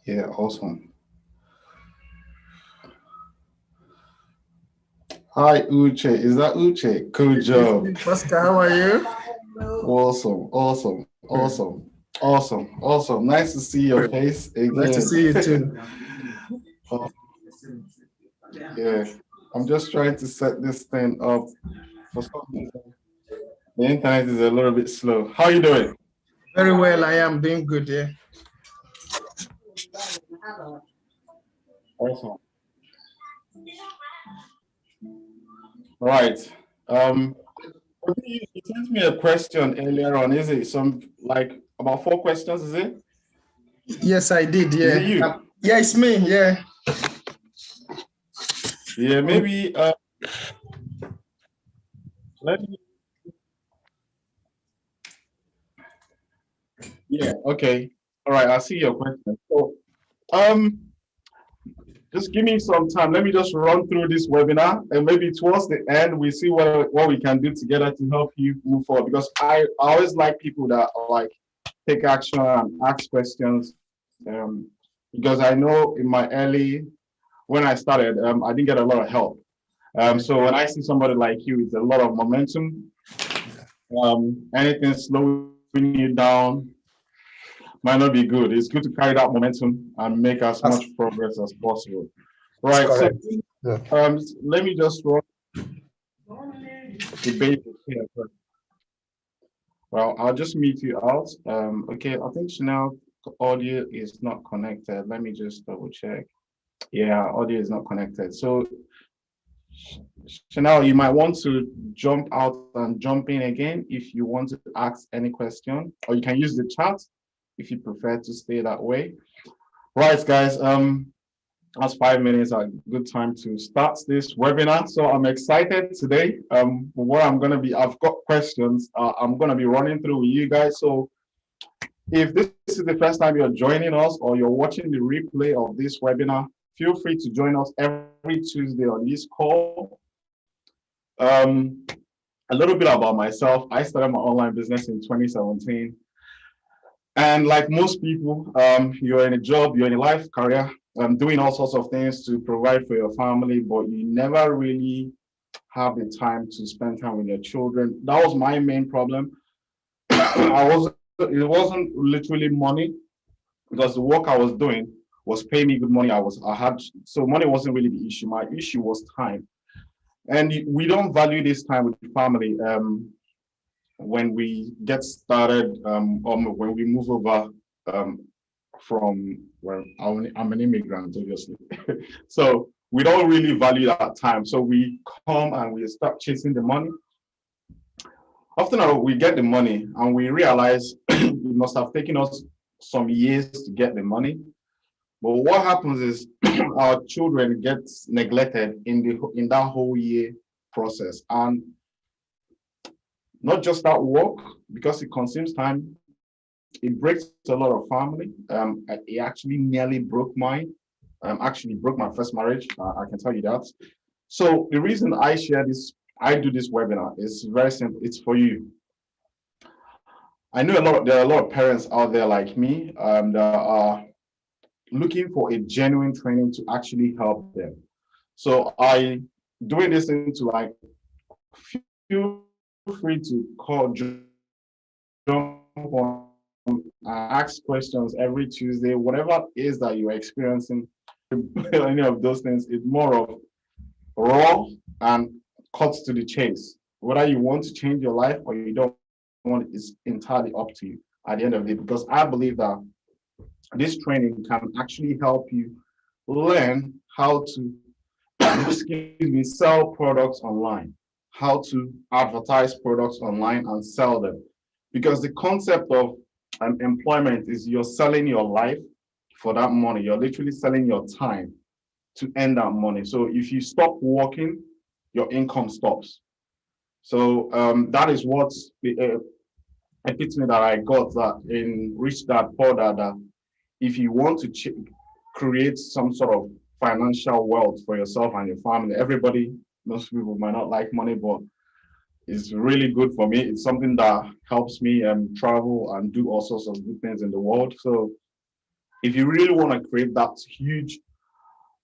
Yeah, awesome. Hi, Uche. Is that Uche? Good It's job. me, Paschal. How are you? Awesome, awesome, awesome, awesome, awesome. Nice to see your face Nice to again. see you too. Oh, yeah, I'm just trying to set this thing up. For some reason, the internet is a little bit slow. How you doing? Very well, I am doing good. Yeah. Awesome. All right. Um, you sent me a question earlier on. Is it some like about 4 questions? Is it? Yes, I did. Is it Yeah. you? Yeah, it's me. Yeah. Yeah, maybe. Let me. Yeah. Okay. All right. I see your question. So, um, just give me some time. Let me just run through this webinar, and maybe towards the end, we see what we can do together to help you move forward. Because I always like people that like take action and ask questions. Um, because I know in my early when I started, I didn't get a lot of help. So when I see somebody like you, it's a lot of momentum. Anything slowing you down might not be good. It's good to carry that momentum and make as That's, much progress as possible. that's Right. So correct. Yeah. let me just run the basics here. Well, I'll just meet you out. Okay, I think Chanel audio is not connected. Let me just double check. Yeah, audio is not connected. So Chanel, you might want to jump out and jump in again if you want to ask any question, or you can use the chat if you prefer to stay that way. Right, guys. That's 5 minutes, a good time to start this webinar. So I'm excited today. What I've got questions. I'm gonna be running through with you guys. So if this is the first time you're joining us or you're watching the replay of this webinar, feel free to join us every Tuesday on this call. A little bit about myself. I started my online business in 2017. And like most people, you're in a job, you're in a life career, doing all sorts of things to provide for your family, but you never really have the time to spend time with your children. That was my main problem. It wasn't literally money because the work I was doing was paying me good money. So money wasn't really the issue. My issue was time. And we don't value this time with family. When we get started, or when we move over um, from where I'm an immigrant, obviously. So we don't really value that time. So we come and we start chasing the money. Often we get the money and we realize it must have taken us some years to get the money. But what happens is our children get neglected in that whole year process. And not just that work, because it consumes time, it breaks a lot of family. It actually nearly broke mine. Actually broke my first marriage. I can tell you that. So the reason I do this webinar is very simple. It's for you. I know there are a lot of parents out there like me that are looking for a genuine training to actually help them. So I doing this into like feel free to call, jump on, ask questions every Tuesday, whatever it is that you're experiencing. Any of those things, it's more of raw and cuts to the chase. Whether you want to change your life or you don't want it is entirely up to you at the end of the day. Because I believe that this training can actually help you learn how to sell products online, how to advertise products online and sell them. Because the concept of employment is you're selling your life for that money. You're literally selling your time to earn that money. So if you stop working, your income stops. So that is what the epiphany that I got that in Rich Dad Poor Dad, that if you want to create some sort of financial wealth for yourself and your family, most people might not like money, but it's really good for me. It's something that helps me travel and do all sorts of good things in the world. So if you really want to create that huge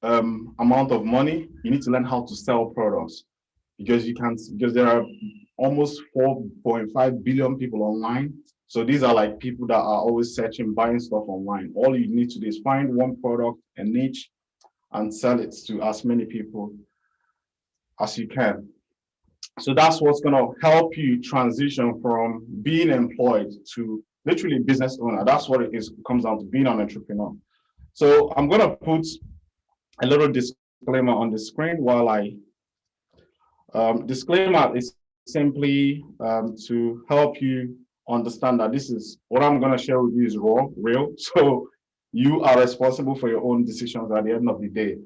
amount of money, you need to learn how to sell products, because there are almost 4.5 billion people online. So these are like people that are always searching, buying stuff online. All you need to do is find one product, a niche, and sell it to as many people as you can. So that's what's going to help you transition from being employed to literally business owner. That's what it comes down to, being an entrepreneur. So I'm going to put a little disclaimer on the screen while disclaimer is simply to help you understand that this is what I'm going to share with you is real. So you are responsible for your own decisions at the end of the day.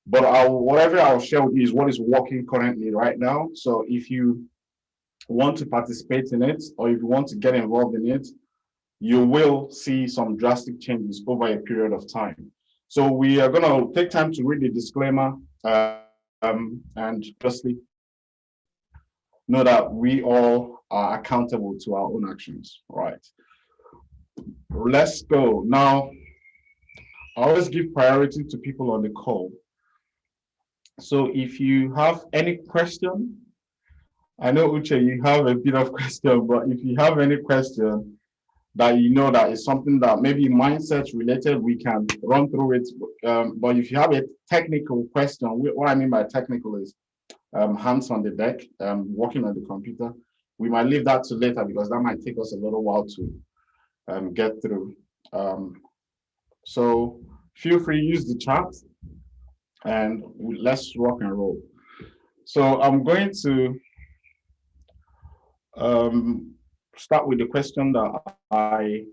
But whatever I'll share with you is what is working currently right now. So if you want to participate in it, or if you want to get involved in it, you will see some drastic changes over a period of time. So we are going to take time to read the disclaimer and justly know that we all are accountable to our own actions. All right. Let's go. Now, I always give priority to people on the call. So if you have any question, I know Uche, you have a bit of question, but if you have any question that you know that is something that maybe mindset related, we can run through it. But if you have a technical question, what I mean by technical is hands on the deck, working on the computer. We might leave that to later because that might take us a little while to get through. So feel free to use the chat and let's rock and roll. So I'm going to start with the question that I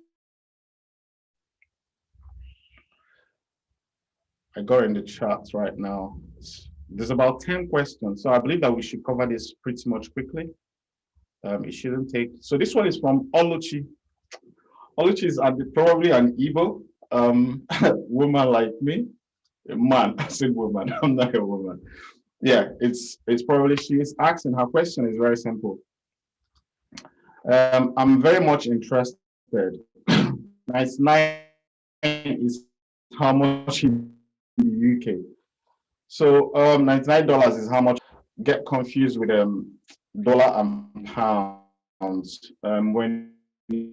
got in the chat right now. There's about 10 questions, so I believe that we should cover this pretty much quickly. It shouldn't take. So this one is from Oluchi. Oluchi is probably an Igbo woman like me. A man, I said woman. I'm not a woman. Yeah, it's probably she is asking. Her question is very simple. I'm very much interested. 99 is how much in the UK. So $99 is how much. Get confused with dollar and pounds when you're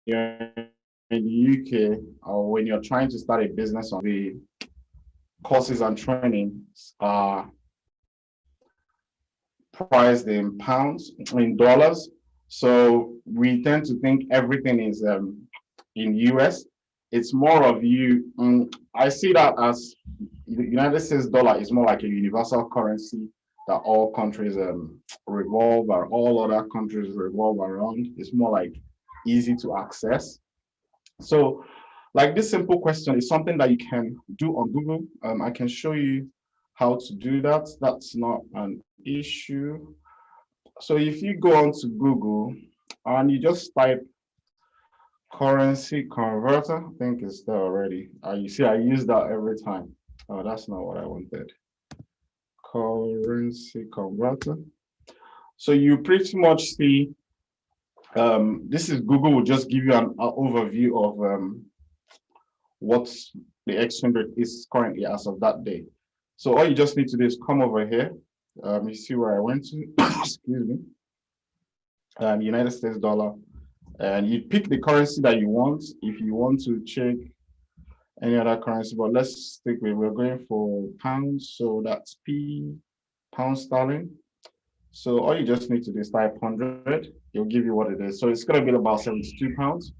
in the UK or when you're trying to start a business. On the courses and trainings are priced in pounds, in dollars. So we tend to think everything is in US. It's more of you. I see that as the United States dollar is more like a universal currency that all countries revolve, or all other countries revolve around. It's more like easy to access. So like this simple question is something that you can do on Google. I can show you how to do that. That's not an issue. So if you go on to Google and you just type currency converter, I think it's there already. You see, I use that every time. Oh, that's not what I wanted. Currency converter. So you pretty much see, this is Google will just give you an overview of what the exchange rate is currently as of that day. So all you just need to do is come over here. You see where I went to, excuse me, United States dollar, and you pick the currency that you want. If you want to check any other currency, but let's stick with, we're going for pounds, so that's pound sterling. So all you just need to do is type 100, it'll give you what it is. So it's going to be about 72 pounds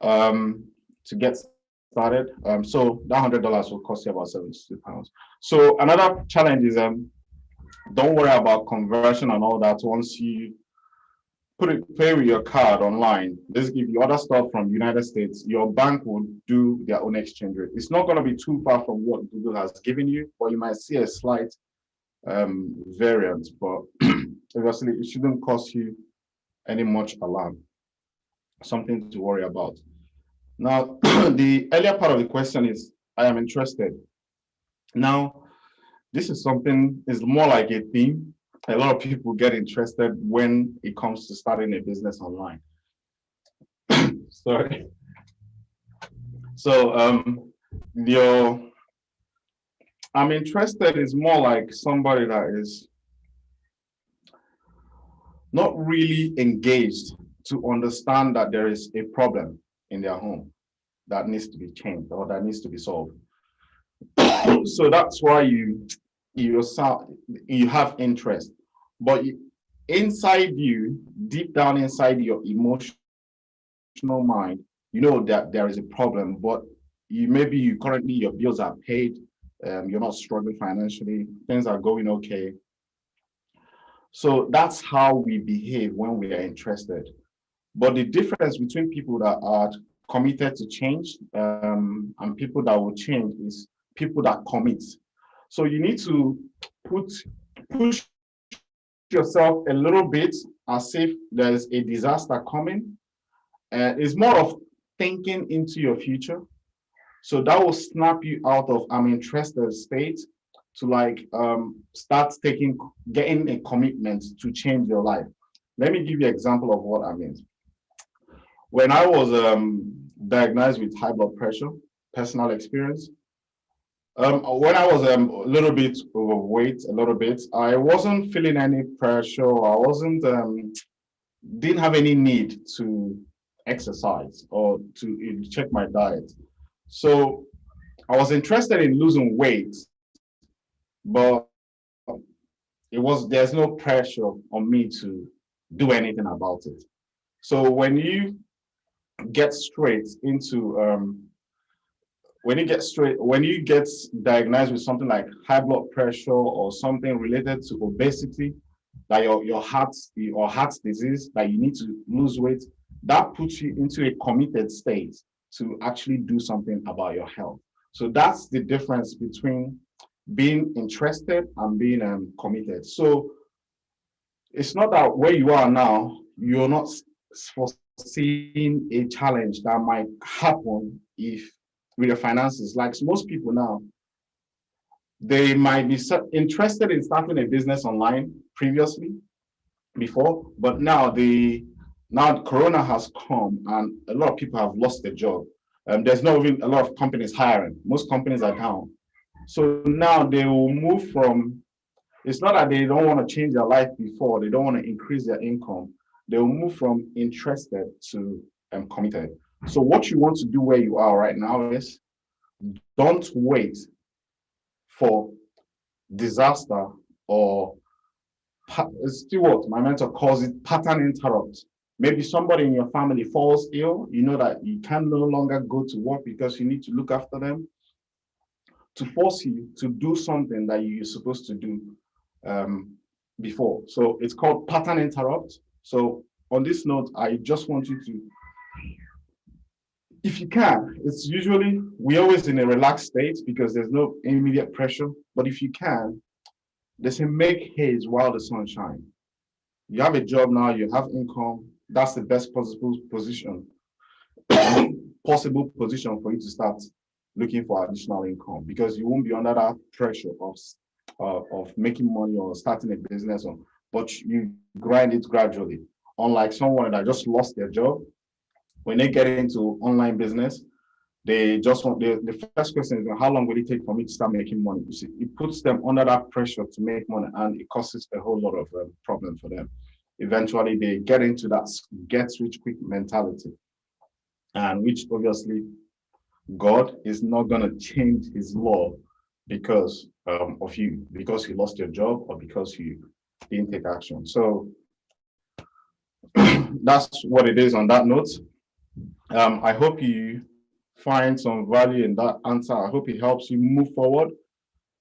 to get started. So that $100 will cost you about 72 pounds. So another challenge is don't worry about conversion and all that. Once you pay with your card online, this gives you other stuff from United States, your bank will do their own exchange rate. It's not going to be too far from what Google has given you, but you might see a slight variant, but obviously it shouldn't cost you any much alarm. Something to worry about. Now, the earlier part of the question is, I am interested. Now, this is something, is more like a theme. A lot of people get interested when it comes to starting a business online. Sorry. So your I'm interested is more like somebody that is not really engaged to understand that there is a problem in their home that needs to be changed or that needs to be solved. So that's why you have interest, but inside you, deep down inside your emotional mind, you know that there is a problem, but you currently your bills are paid, you're not struggling financially, things are going okay. So that's how we behave when we are interested. But the difference between people that are committed to change and people that will change is people that commit. So you need to push yourself a little bit as if there's a disaster coming. It's more of thinking into your future. So that will snap you out of I'm interested state to like start getting a commitment to change your life. Let me give you an example of what I mean. When I was diagnosed with high blood pressure, personal experience, when I was a little bit overweight, I wasn't feeling any pressure. I wasn't, didn't have any need to exercise or to check my diet. So I was interested in losing weight, but there's no pressure on me to do anything about it. So get straight into when you get diagnosed with something like high blood pressure or something related to obesity, like your heart disease, that you need to lose weight, that puts you into a committed state to actually do something about your health. So that's the difference between being interested and being committed. So it's not that where you are now, you're not foreseeing a challenge that might happen if with your finances. Like most people now, they might be interested in starting a business online previously, before, but now Corona has come and a lot of people have lost their job. There's not even a lot of companies hiring. Most companies are down. So now they will move from, it's not that they don't want to change their life before, they don't want to increase their income. They will move from interested to committed. So what you want to do where you are right now is don't wait for disaster or still what my mentor calls it pattern interrupt. Maybe somebody in your family falls ill, you know that you can no longer go to work because you need to look after them, to force you to do something that you're supposed to do before. So it's called pattern interrupt. So on this note, I just want you to, if you can, it's usually, we're always in a relaxed state because there's no immediate pressure, but if you can, they say make haste while the sun shines. You have a job now, you have income, that's the best possible position for you to start looking for additional income, because you won't be under that pressure of making money or starting a business, but you grind it gradually. Unlike someone that just lost their job, when they get into online business, they just want the first question is, how long will it take for me to start making money? You see, it puts them under that pressure to make money, and it causes a whole lot of problems for them. Eventually, they get into that get rich quick mentality, and which obviously God is not going to change his law because of you, because you lost your job or because you didn't take action. So that's what it is on that note. I hope you find some value in that answer. I hope it helps you move forward.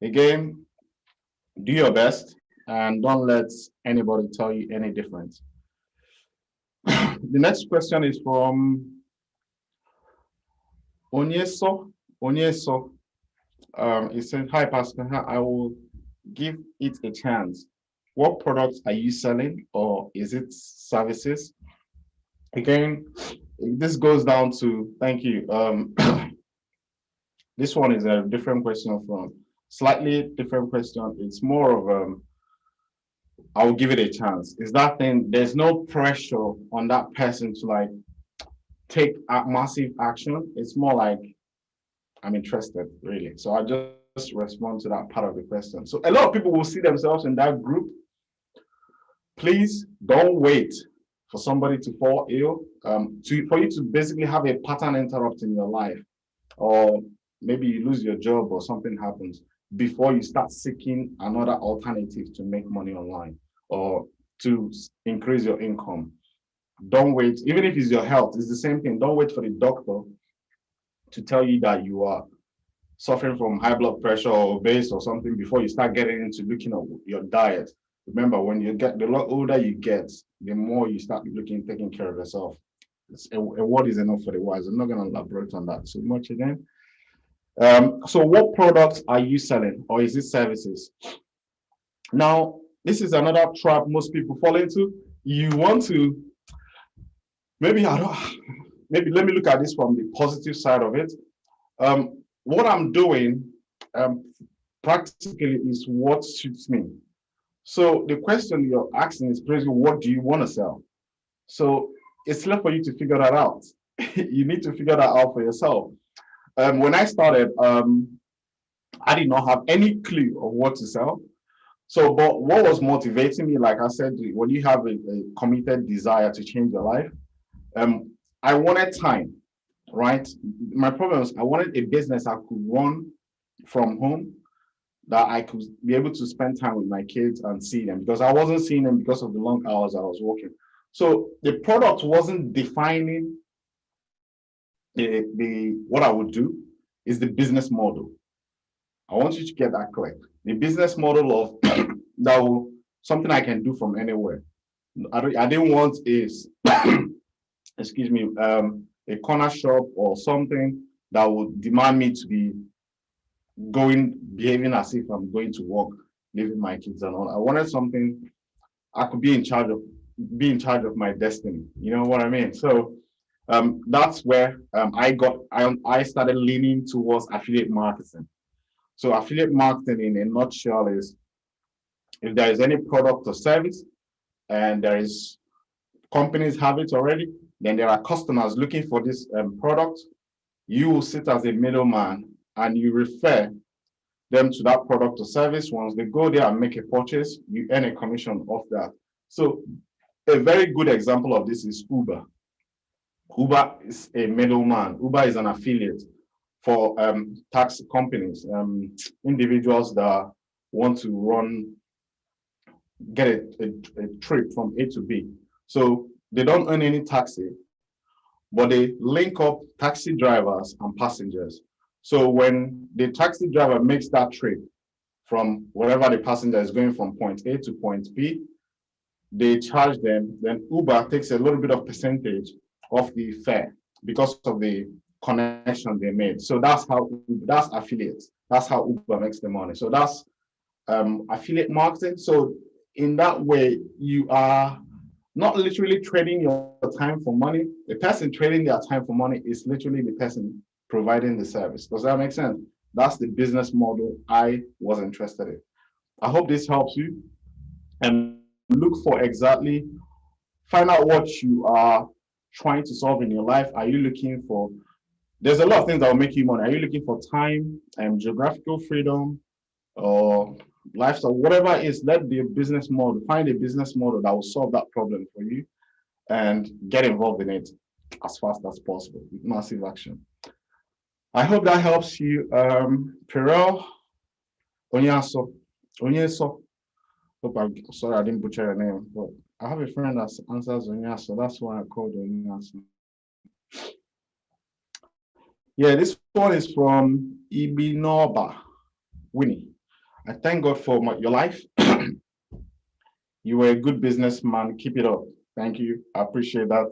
Again, do your best and don't let anybody tell you any different. The next question is from Onyeso. It says, hi, Pastor, I will give it a chance. What products are you selling, or is it services? Again, this goes down to, thank you. This one is a different question from, slightly different question. It's more of, I will give it a chance. Is that thing, there's no pressure on that person to like take a massive action. It's more like I'm interested, really. So I just respond to that part of the question. So a lot of people will see themselves in that group. Please don't wait for somebody to fall ill, for you to basically have a pattern interrupt in your life, or maybe you lose your job or something happens before you start seeking another alternative to make money online or to increase your income. Don't wait, even if it's your health, it's the same thing. Don't wait for the doctor to tell you that you are suffering from high blood pressure or obese or something before you start getting into looking at your diet. Remember, when you get, the older you get, the more you start taking care of yourself. A word is enough for the wise. I'm not going to elaborate on that so much again. So what products are you selling, or is it services? Now, this is another trap most people fall into. You want to, maybe let me look at this from the positive side of it. What I'm doing practically is what suits me. So the question you're asking is basically, what do you want to sell? So it's left for you to figure that out. You need to figure that out for yourself. When I started, I did not have any clue of what to sell. So, but what was motivating me, like I said, when you have a committed desire to change your life, I wanted time, right? My problem is I wanted a business I could run from home, that I could be able to spend time with my kids and see them, because I wasn't seeing them because of the long hours I was working. So the product wasn't defining what I would do, is the business model. I want you to get that correct. The business model of that will, something I can do from anywhere. I didn't want is excuse me, a corner shop or something that would demand me to be behaving as if I'm going to work, leaving my kids and all. I wanted something I could be in charge of my destiny. You know what I mean? So that's where I started leaning towards affiliate marketing. So affiliate marketing in a nutshell is, if there is any product or service and there is companies have it already, then there are customers looking for this product. You will sit as a middleman and you refer them to that product or service. Once they go there and make a purchase, you earn a commission off that. So a very good example of this is Uber. Uber is a middleman. Uber is an affiliate for taxi companies, individuals that want to get a trip from A to B. So they don't earn any taxi, but they link up taxi drivers and passengers. So when the taxi driver makes that trip from wherever the passenger is going from point A to point B, they charge them, then Uber takes a little bit of percentage of the fare because of the connection they made. So that's affiliates. That's how Uber makes the money. So that's affiliate marketing. So in that way, you are not literally trading your time for money. The person trading their time for money is literally the person providing the service. Does that make sense? That's the business model I was interested in. I hope this helps you, and look for exactly, find out what you are trying to solve in your life. Are you looking for, there's a lot of things that will make you money. Are you looking for time and geographical freedom or lifestyle, whatever it is? Let the business model, find a business model that will solve that problem for you and get involved in it as fast as possible with massive action. I hope that helps you. Perel, Onyeso. Hope I'm sorry I didn't butcher your name, but I have a friend that answers Onyeso. That's why I called Onyeso. Yeah, this one is from Igbinoba, Winnie. I thank God for your life. You were a good businessman. Keep it up. Thank you. I appreciate that.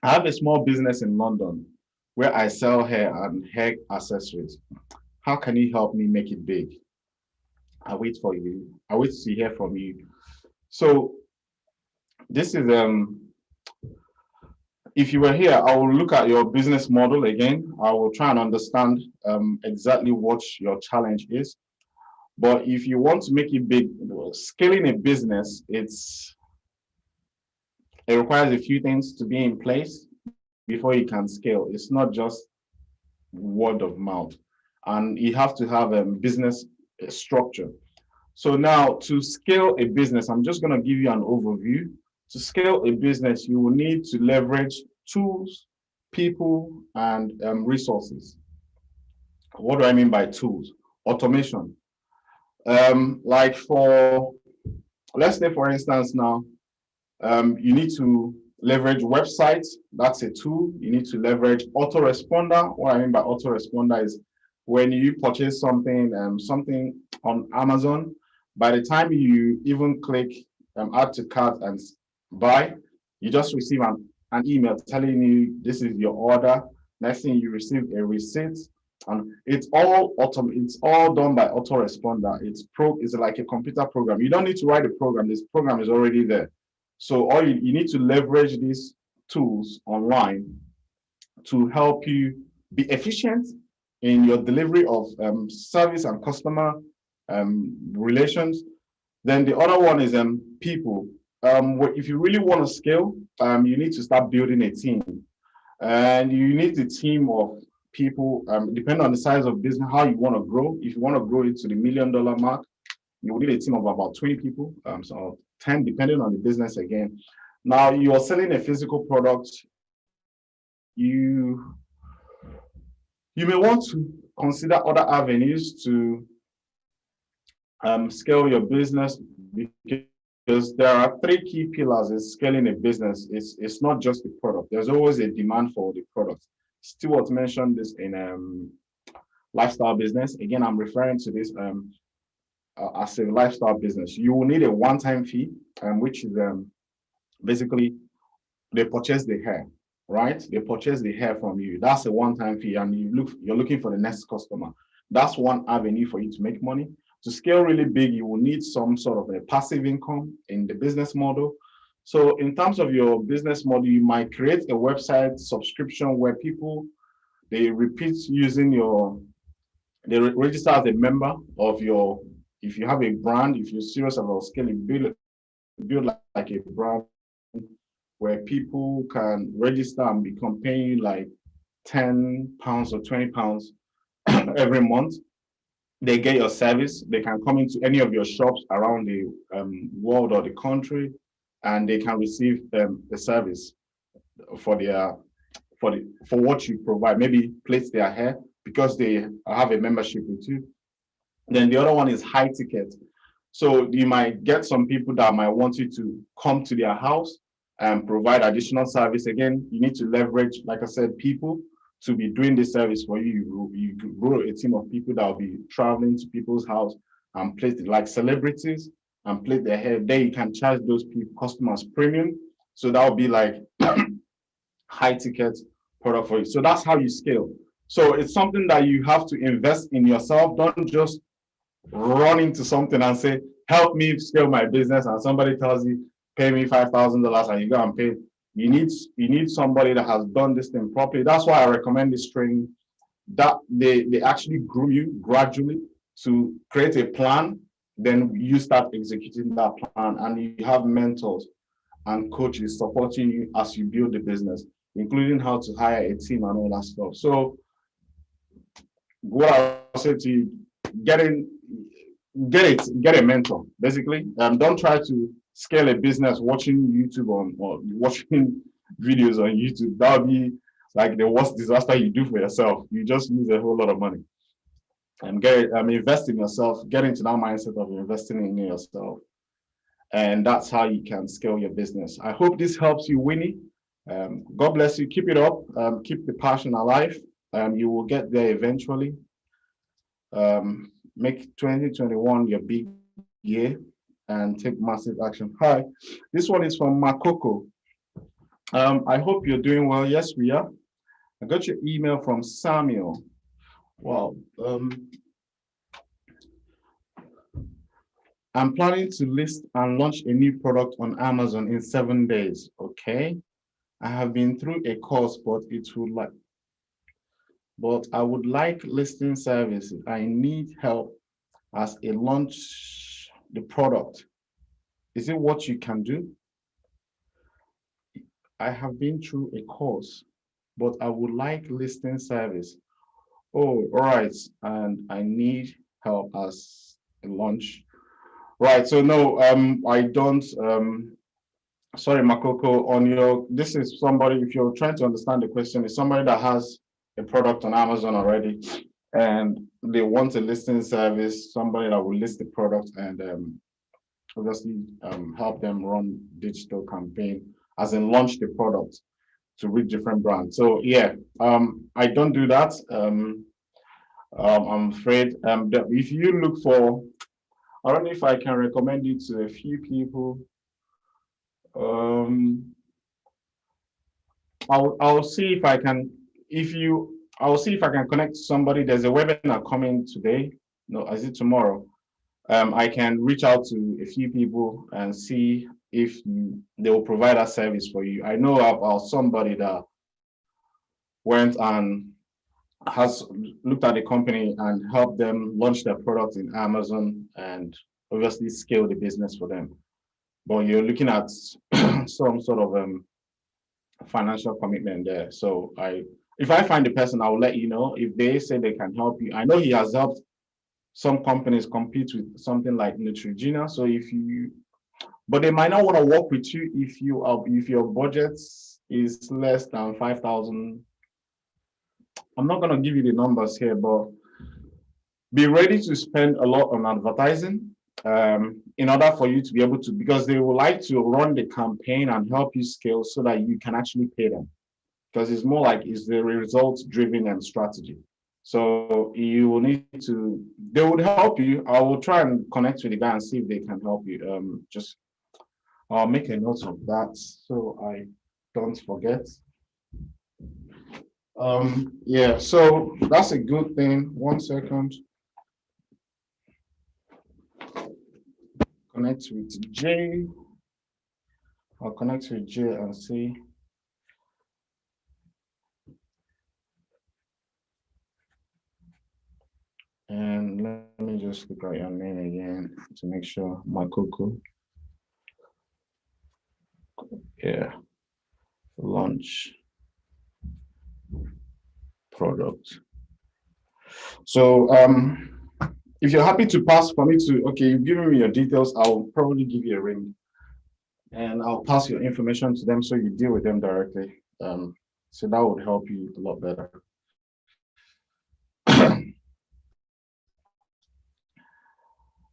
I have a small business in London where I sell hair and hair accessories. How can you help me make it big? I wait for you. I wait to hear from you. So this is if you were here, I will look at your business model again. I will try and understand exactly what your challenge is. But if you want to make it big, scaling a business, it requires a few things to be in place before you can scale. It's not just word of mouth, and you have to have a business structure. So now to scale a business, I'm just going to give you an overview. To scale a business, you will need to leverage tools, people, and resources. What do I mean by tools? Automation. Like for, let's say for instance now, you need to leverage websites. That's a tool. You need to leverage autoresponder. What I mean by autoresponder is when you purchase something, something on Amazon, by the time you even click add to cart and buy, you just receive an email telling you this is your order. Next thing you receive a receipt, and it's all done by autoresponder. It's like a computer program. You don't need to write a program. This program is already there. So all you need to leverage these tools online to help you be efficient in your delivery of service and customer relations. Then the other one is people. If you really want to scale, you need to start building a team. And you need a team of people, depending on the size of business, how you want to grow. If you want to grow into the $1 million mark, you will need a team of about 20 people, so 10, depending on the business again. Now, you are selling a physical product. You may want to consider other avenues to scale your business, because there are three key pillars in scaling a business. It's not just the product. There's always a demand for the product. Stewart mentioned this in lifestyle business. Again, I'm referring to this as a lifestyle business. You will need a one-time fee, which is basically they purchase the hair, right? They purchase the hair from you. That's a one-time fee, and you're looking for the next customer. That's one avenue for you to make money. To scale really big, you will need some sort of a passive income in the business model. So in terms of your business model, you might create a website subscription where people, they repeat using they register as a member of your, if you have a brand, if you're serious about scaling, build like a brand where people can register and become paying like £10 or £20 every month. They get your service. They can come into any of your shops around the world or the country, and they can receive the service for what you provide. Maybe place their hair because they have a membership with you. Then the other one is high ticket. So you might get some people that might want you to come to their house and provide additional service. Again, you need to leverage, like I said, people to be doing this service for you. You grow a team of people that will be traveling to people's house and place it, like celebrities, and place their hair. Then you can charge those customers premium. So that will be like high ticket product for you. So that's how you scale. So it's something that you have to invest in yourself. Don't just run into something and say, help me scale my business, and somebody tells you, pay me $5,000, and you go and pay. You need somebody that has done this thing properly. That's why I recommend this training, that they actually groom you gradually to create a plan. Then you start executing that plan, and you have mentors and coaches supporting you as you build the business, including how to hire a team and all that stuff. So what I'll say to you, get a mentor, basically. Don't try to scale a business watching YouTube or watching videos on YouTube. That would be like the worst disaster you do for yourself. You just lose a whole lot of money. And invest in yourself, get into that mindset of investing in yourself. And that's how you can scale your business. I hope this helps you, Winnie. God bless you. Keep it up. Keep the passion alive. You will get there eventually. Make 2021 your big year and take massive action. Hi, this one is from Makoko. I hope you're doing well. Yes, we are. I got your email from Samuel. Wow. I'm planning to list and launch a new product on Amazon in 7 days. Okay. I have been through a course, but I would like listing services. I need help as a launch the product. Is it what you can do? I have been through a course, but I would like listing service. Oh, all right. And I need help as a launch. Right. So no, I don't. Sorry, Makoko. On your, this is somebody. If you're trying to understand the question, is somebody that has a product on Amazon already, and they want a listing service. Somebody that will list the product and obviously help them run digital campaign, as in launch the product to reach different brands. So yeah, I don't do that. I'm afraid that if you look for, I don't know if I can recommend it to a few people. Um, I'll see if I can, I'll see if I can connect somebody. There's a webinar coming today. No, is it tomorrow? I can reach out to a few people and see if they will provide a service for you. I know about somebody that went and has looked at the company and helped them launch their product in Amazon and obviously scale the business for them. But you're looking at some sort of financial commitment there. So if I find the person, I will let you know. If they say they can help you, I know he has helped some companies compete with something like Neutrogena. So but they might not want to work with you if your budget is less than 5,000. I'm not going to give you the numbers here, but be ready to spend a lot on advertising in order for you to be able to, because they would like to run the campaign and help you scale so that you can actually pay them. Because it's more like it's the results driven strategy. So you will need to, they would help you. I will try and connect with the guy and see if they can help you. I'll make a note of that so I don't forget. Yeah, so that's a good thing. 1 second. Connect with Jay. I'll connect with Jay and see. And let me just look at your name again to make sure. Makoko. Yeah. Launch product. So if you're happy to pass for me to, okay, you've given me your details, I'll probably give you a ring and I'll pass your information to them so you deal with them directly. So that would help you a lot better.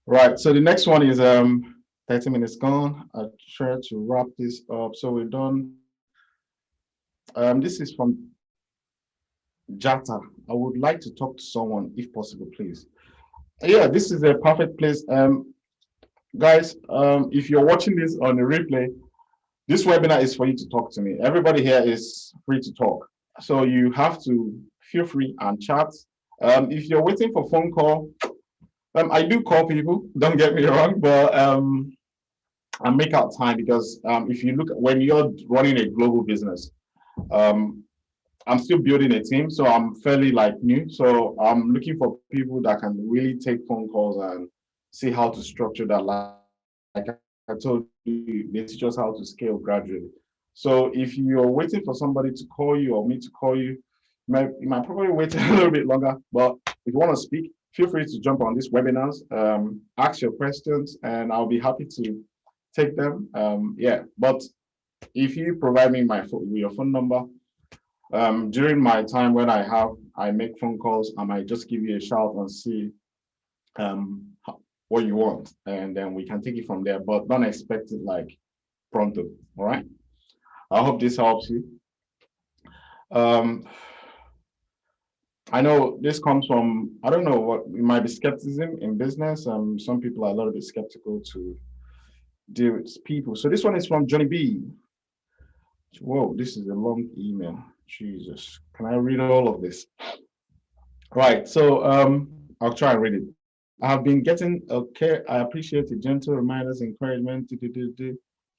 Right, so the next one is 30 minutes gone. I'll try to wrap this up. So we're done. This is from Jata. I would like to talk to someone if possible, please. Yeah, this is a perfect place. Guys, if you're watching this on the replay, this webinar is for you to talk to me. Everybody here is free to talk. So you have to feel free and chat. If you're waiting for phone call, I do call people, don't get me wrong, but I make out time because if you look at when you're running a global business, I'm still building a team, so I'm fairly new. So I'm looking for people that can really take phone calls and see how to structure that. Like I told you, they teach us how to scale gradually. So if you're waiting for somebody to call you or me to call you, you might probably wait a little bit longer. But if you want to speak, feel free to jump on these webinars, ask your questions, and I'll be happy to take them. Yeah, but if you provide me your phone number, during my time when I make phone calls, I might just give you a shout and see what you want, and then we can take it from there, but don't expect it pronto. All right, I hope this helps you. I know this comes from, I don't know what, it might be skepticism in business. Some people are a little bit skeptical to deal with people. So this one is from Johnny B. Whoa, this is a long email. Jesus, can I read all of this? Right, so I'll try and read it. I have been getting, okay, I appreciate the gentle reminders, encouragement,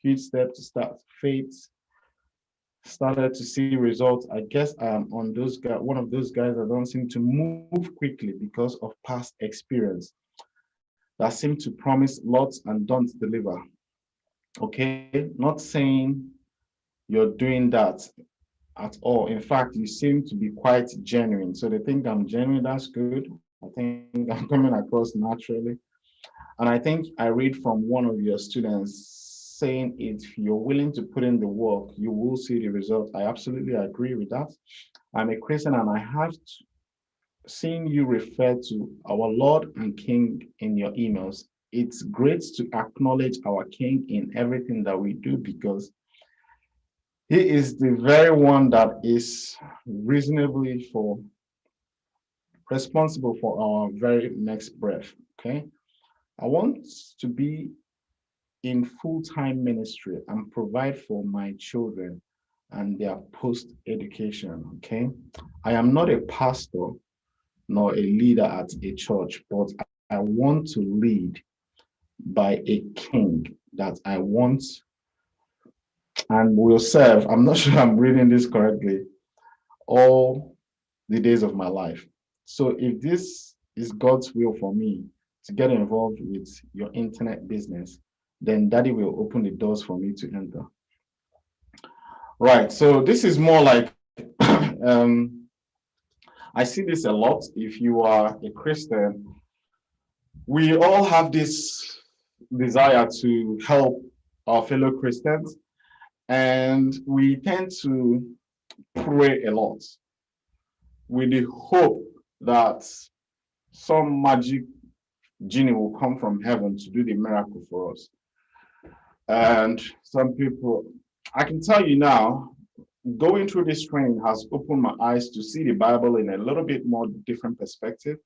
huge step to start. Faith started to see results. I guess I'm on those guys, one of those guys that don't seem to move quickly because of past experience that seem to promise lots and don't deliver. Okay, not saying you're doing that. at all. In fact, you seem to be quite genuine. So they think I'm genuine, that's good. I think I'm coming across naturally. And I think I read from one of your students saying if you're willing to put in the work, you will see the result. I absolutely agree with that. I'm a Christian and I have seen you refer to our Lord and King in your emails. It's great to acknowledge our King in everything that we do because he is the very one that is reasonably responsible for our very next breath. Okay. I want to be in full-time ministry and provide for my children and their post-education. Okay. I am not a pastor nor a leader at a church, but I want to lead by a king that I want and will serve. I'm not sure I'm reading this correctly, all the days of my life. So if this is God's will for me to get involved with your internet business, then Daddy will open the doors for me to enter. Right. So this is more like I see this a lot. If you are a Christian, we all have this desire to help our fellow Christians, and we tend to pray a lot with the hope that some magic genie will come from heaven to do the miracle for us. And some people, I can tell you now, going through this training has opened my eyes to see the Bible in a little bit more different perspective,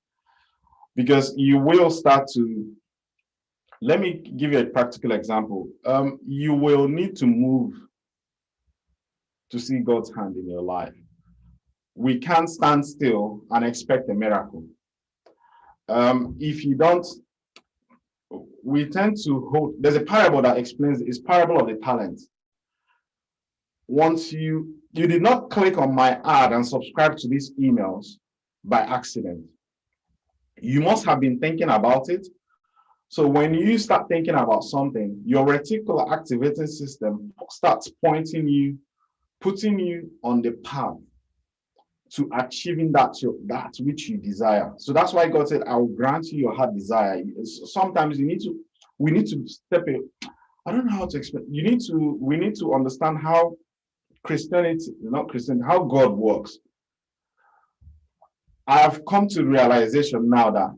because you will start to, let me give you a practical example. You will need to move to see God's hand in your life. We can't stand still and expect a miracle. If you don't, we tend to hold, there's a parable that explains, it's parable of the talents. Once you did not click on my ad and subscribe to these emails by accident. You must have been thinking about it. So when you start thinking about something, your reticular activating system starts pointing you, putting you on the path to achieving that which you desire. So that's why God said, I will grant you your heart desire. Sometimes we need to step in. I don't know how to explain. We need to understand how Christianity, not Christian, how God works. I have come to realization now that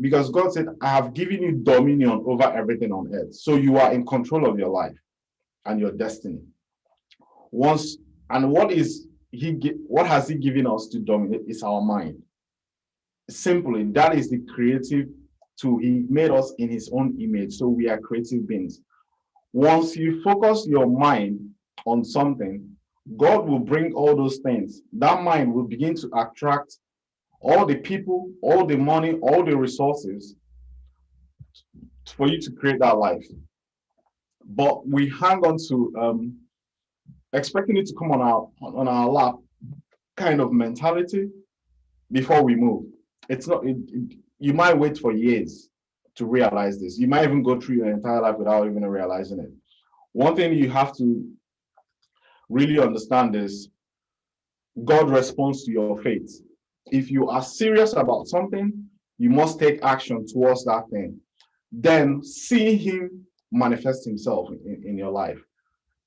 because God said, I have given you dominion over everything on earth. So you are in control of your life and your destiny. What has he given us to dominate is our mind. Simply, that is the creative tool. He made us in his own image. So we are creative beings. Once you focus your mind on something, God will bring all those things. That mind will begin to attract all the people, all the money, all the resources for you to create that life. But we hang on to expecting it to come on our lap kind of mentality before we move. It's not, you might wait for years to realize this. You might even go through your entire life without even realizing it. One thing you have to really understand is God responds to your faith. If you are serious about something, you must take action towards that thing. Then see him manifest himself in your life.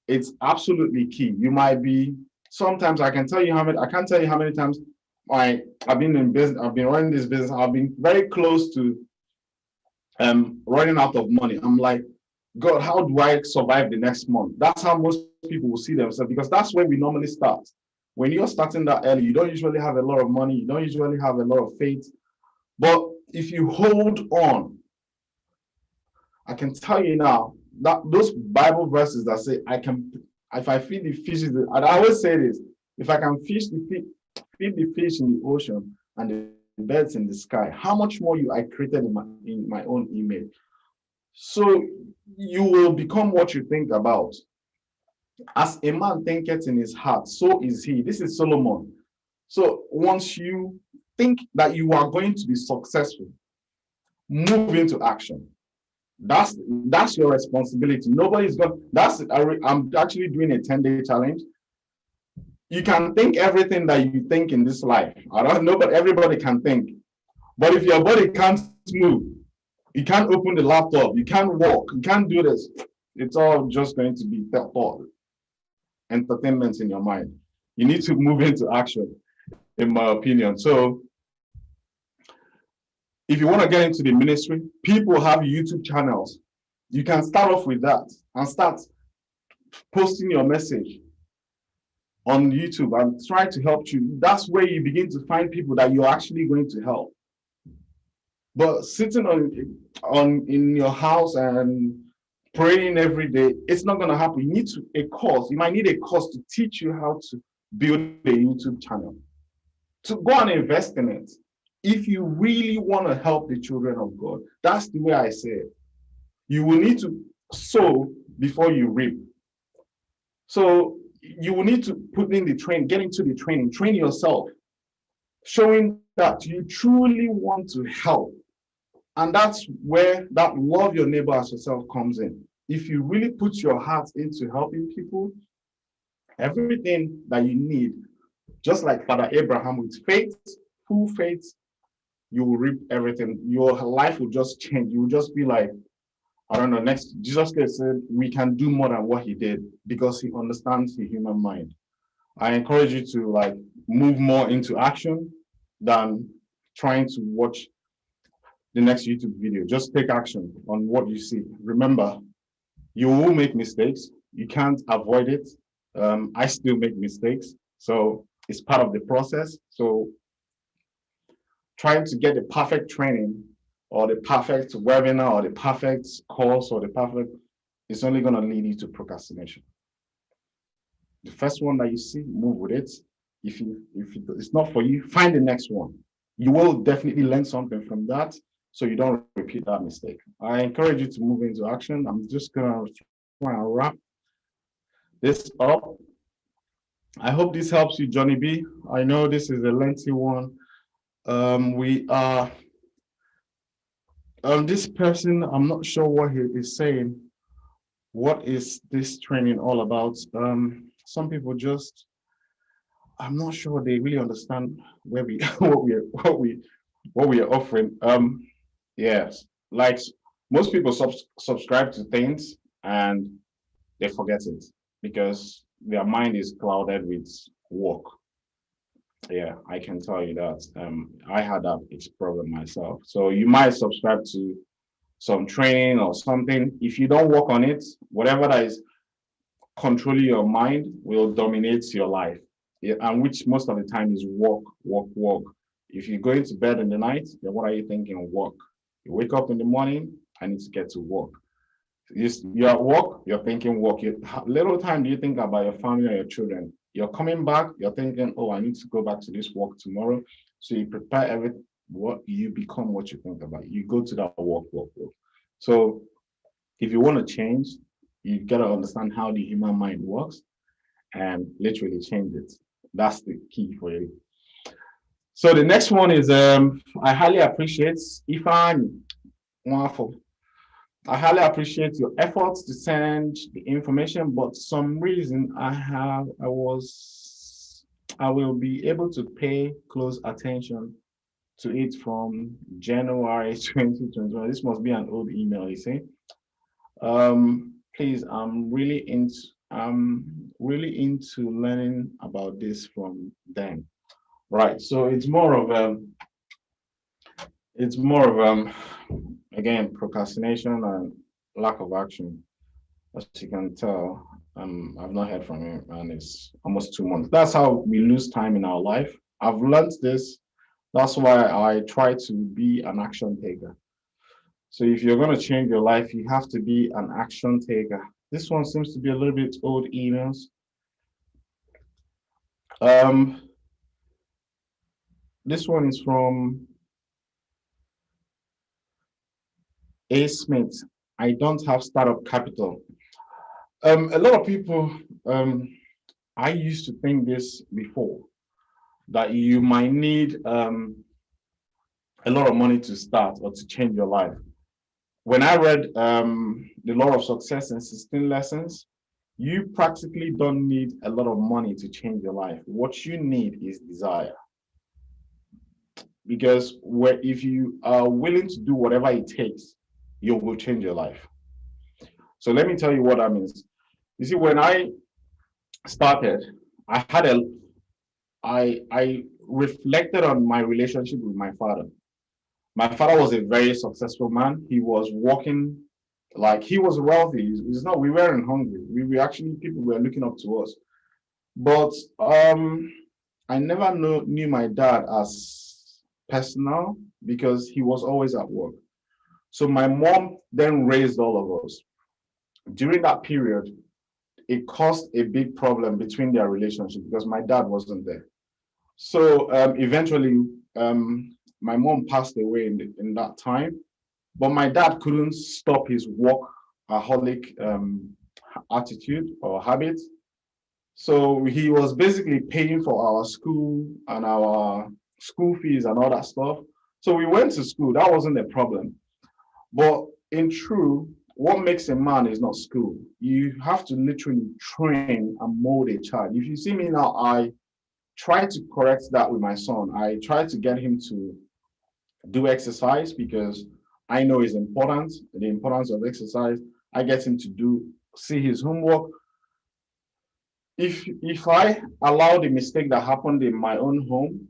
It's absolutely key. You might be, sometimes I can't tell you how many times I've been in business, I've been running this business, I've been very close to running out of money. I'm like, God, how do I survive the next month? That's how most people will see themselves, because that's where we normally start. When you're starting that early, you don't usually have a lot of money, you don't usually have a lot of faith. But if you hold on, I can tell you now that those Bible verses that say, if I feed the fishes, and I always say this, if I can feed the fish in the ocean and the birds in the sky, how much more I created in my own image. So you will become what you think about. As a man thinketh in his heart, so is he. This is Solomon. So once you think that you are going to be successful, move into action. That's your responsibility. Nobody's going. I'm actually doing a 10-day challenge. You can think everything that you think in this life. I don't know, but everybody can think. But if your body can't move, you can't open the laptop, you can't walk, you can't do this. It's all just going to be thought, entertainment in your mind. You need to move into action, in my opinion. So if you want to get into the ministry, people have YouTube channels. You can start off with that and start posting your message on YouTube and try to help you. That's where you begin to find people that you're actually going to help. But sitting on in your house and praying every day, it's not going to happen. You need a course. You might need a course to teach you how to build a YouTube channel. To go and invest in it. If you really want to help the children of God, that's the way I say it. You will need to sow before you reap. So you will need to put in the training, get into the training, train yourself, showing that you truly want to help. And that's where that love your neighbor as yourself comes in. If you really put your heart into helping people, everything that you need, just like Father Abraham with faith, full faith, you will reap everything. Your life will just change. You will just be like, I don't know, next, Jesus Christ said, we can do more than what he did because he understands the human mind. I encourage you to like move more into action than trying to watch the next YouTube video. Just take action on what you see. Remember, you will make mistakes. You can't avoid it. I still make mistakes. So it's part of the process. So trying to get the perfect training or the perfect webinar or the perfect course or the perfect, it's only going to lead you to procrastination. The first one that you see, move with it. If it's not for you, find the next one. You will definitely learn something from that, so you don't repeat that mistake. I encourage you to move into action. I'm just going to try and wrap this up. I hope this helps you, Johnny B. I know this is a lengthy one. This person, I'm not sure what he is saying. What is this training all about? Some people just, I'm not sure they really understand where we what we are offering. Yes, like most people subscribe to things and they forget it because their mind is clouded with work. Yeah, I can tell you that. I had that problem myself. So you might subscribe to some training or something. If you don't work on it, whatever that is controlling your mind will dominate your life. Yeah, and which most of the time is work, work, work. If you go into bed in the night, then what are you thinking? Work. You wake up in the morning, I need to get to work. You're at work, you're thinking work. Little time do you think about your family or your children? You're coming back, you're thinking, oh, I need to go back to this work tomorrow. So you prepare everything, what you become what you think about. You go to that work. So if you want to change, you gotta understand how the human mind works and literally change it. That's the key for you. So the next one is I highly appreciate Ifan. Wonderful. I highly appreciate your efforts to send the information, but some reason I will be able to pay close attention to it from January 2021. This must be an old email, you see. Please, I'm really into learning about this from them. Right. So it's more of again, procrastination and lack of action. As you can tell, I've not heard from him and it's almost 2 months. That's how we lose time in our life. I've learned this. That's why I try to be an action taker. So if you're going to change your life, you have to be an action taker. This one seems to be a little bit old emails. This one is from A. Smith. I don't have startup capital. A lot of people, I used to think this before, that you might need a lot of money to start or to change your life. When I read The Law of Success in 16 Lessons, you practically don't need a lot of money to change your life. What you need is desire. Because if you are willing to do whatever it takes, you will change your life. So let me tell you what that means. You see, when I started, I reflected on my relationship with my father. My father was a very successful man. He was working, like, he was wealthy. It's not, we weren't hungry. We actually, people were looking up to us. But I never knew my dad as personal because he was always at work. So my mom then raised all of us. During that period, it caused a big problem between their relationship because my dad wasn't there. So eventually, my mom passed away in that time, but my dad couldn't stop his workaholic attitude or habit. So he was basically paying for our school and our school fees and all that stuff. So we went to school. That wasn't a problem. But in true, what makes a man is not school. You have to literally train and mold a child. If you see me now, I try to correct that with my son. I try to get him to do exercise because I know it's important, the importance of exercise. I get him to see his homework. If I allow the mistake that happened in my own home,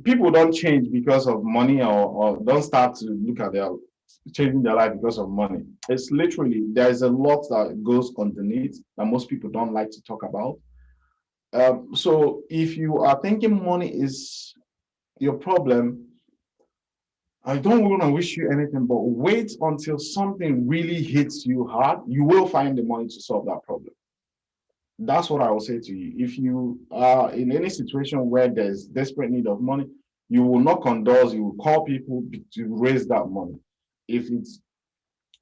people don't change because of money or don't start to look at changing their life because of money. It's literally, there's a lot that goes underneath that most people don't like to talk about. So if you are thinking money is your problem, I don't want to wish you anything, but wait until something really hits you hard. You will find the money to solve that problem. That's what I will say to you. If you are in any situation where there's desperate need of money, you will knock on doors, you will call people to raise that money. If it's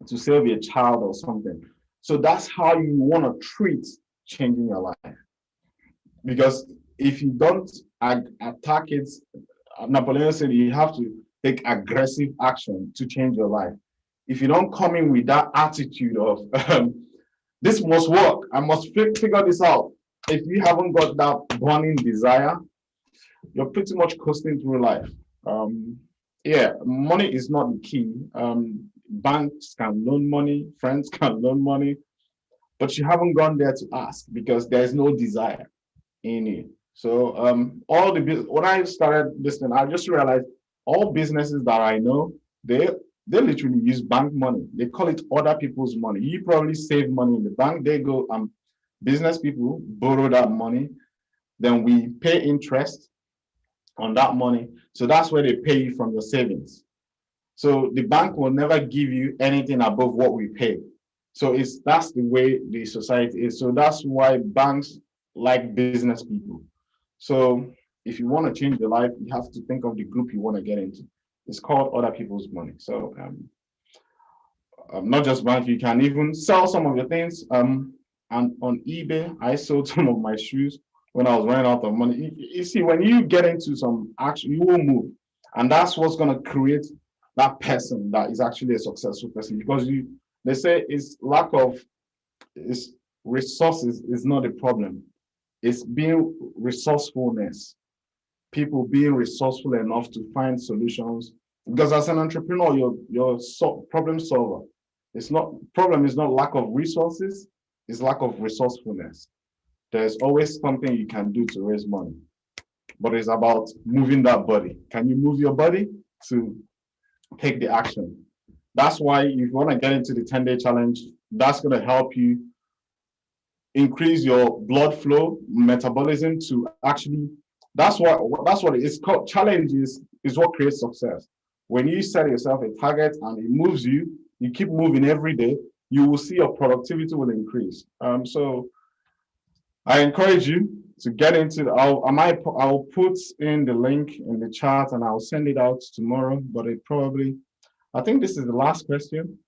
to save a child or something. So that's how you want to treat changing your life. Because if you don't attack it, Napoleon said you have to take aggressive action to change your life. If you don't come in with that attitude of this must work, I must figure this out. If you haven't got that burning desire, you're pretty much coasting through life. Yeah, money is not the key. Banks can loan money, friends can loan money, but you haven't gone there to ask because there's no desire in you. So when I started listening, I just realized all businesses that I know, they literally use bank money. They call it other people's money. You probably save money in the bank. They go, business people borrow that money. Then we pay interest on that money. So that's where they pay you from your savings. So the bank will never give you anything above what we pay. So that's the way the society is. So that's why banks like business people. So if you want to change your life, you have to think of the group you want to get into. It's called other people's money. So not just bank, you can even sell some of your things. And on eBay, I sold some of my shoes when I was running out of money. You see, when you get into some action, you will move. And that's what's going to create that person that is actually a successful person. Because they say resources is not a problem. It's being resourcefulness. People being resourceful enough to find solutions. Because as an entrepreneur, you're problem solver. Problem is not lack of resources, it's lack of resourcefulness. There's always something you can do to raise money, but it's about moving that body. Can you move your body to take the action? That's why if you want to get into the 10-day challenge, that's going to help you increase your blood flow, metabolism to actually, that's what it is called. Challenge is what creates success. When you set yourself a target and it moves you keep moving every day, you will see your productivity will increase. So I encourage you to get into I'll put in the link in the chat and I'll send it out tomorrow, but I think this is the last question.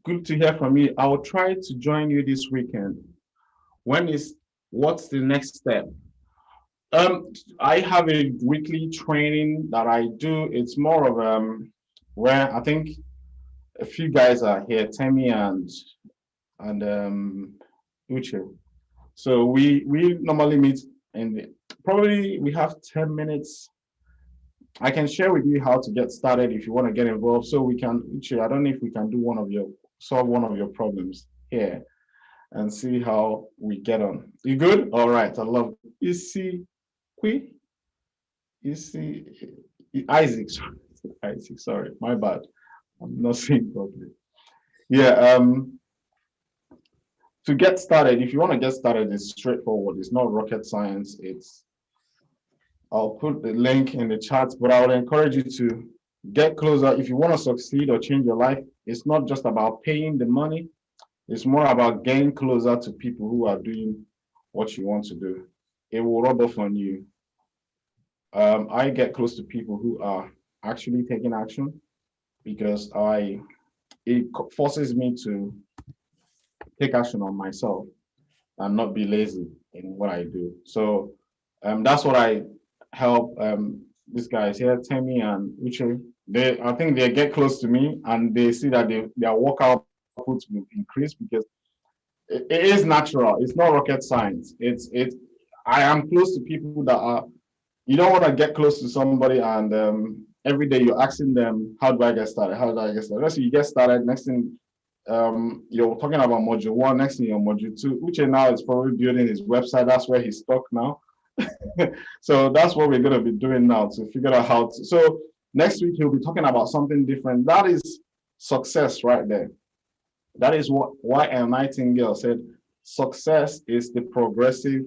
Good to hear from you. I will try to join you this weekend. What's the next step? I have a weekly training that I do. It's more of where I think a few guys are here, Temi and and Uche. So we normally meet probably we have 10 minutes. I can share with you how to get started if you want to get involved. So we can, Uche, I don't know if we can do solve one of your problems here and see how we get on. You good? All right. I love Isaac. Isaac, sorry, my bad. I'm not saying properly. Yeah, to get started, if you want to get started, it's straightforward. It's not rocket science. I'll put the link in the chat, but I would encourage you to get closer. If you want to succeed or change your life, it's not just about paying the money. It's more about getting closer to people who are doing what you want to do. It will rub off on you. I get close to people who are actually taking action because it forces me to take action on myself and not be lazy in what I do. So that's what I help these guys here, Temi and Uche. I think they get close to me and they see that their workout output will increase because it is natural. It's not rocket science. I am close to people that are, you don't want to get close to somebody and every day you're asking them, how do I get started? How do I get started? Next you get started, next thing you're talking about module 1, next thing you're module 2. Uche now is probably building his website. That's where he's stuck now. So that's what we're going to be doing now to figure out how to. So next week he'll be talking about something different. That is success right there. That is why a Nightingale said success is the progressive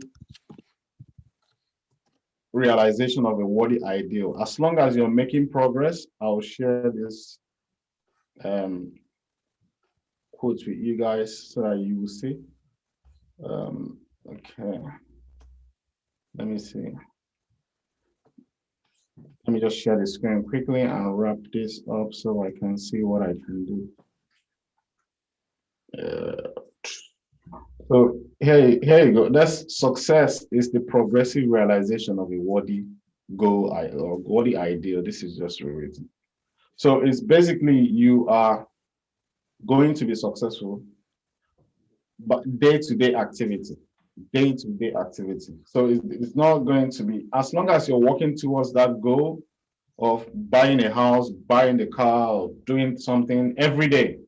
realization of a worthy ideal. As long as you're making progress, I'll share this quote with you guys so that you will see. Okay, let me see. Let me just share the screen quickly and wrap this up so I can see what I can do. So here you go. That's success is the progressive realization of a worthy goal or worthy ideal. This is just rewritten. So it's basically you are going to be successful, but day-to-day activity. So it's not going to be, as long as you're working towards that goal of buying a house, buying the car, or doing something every day,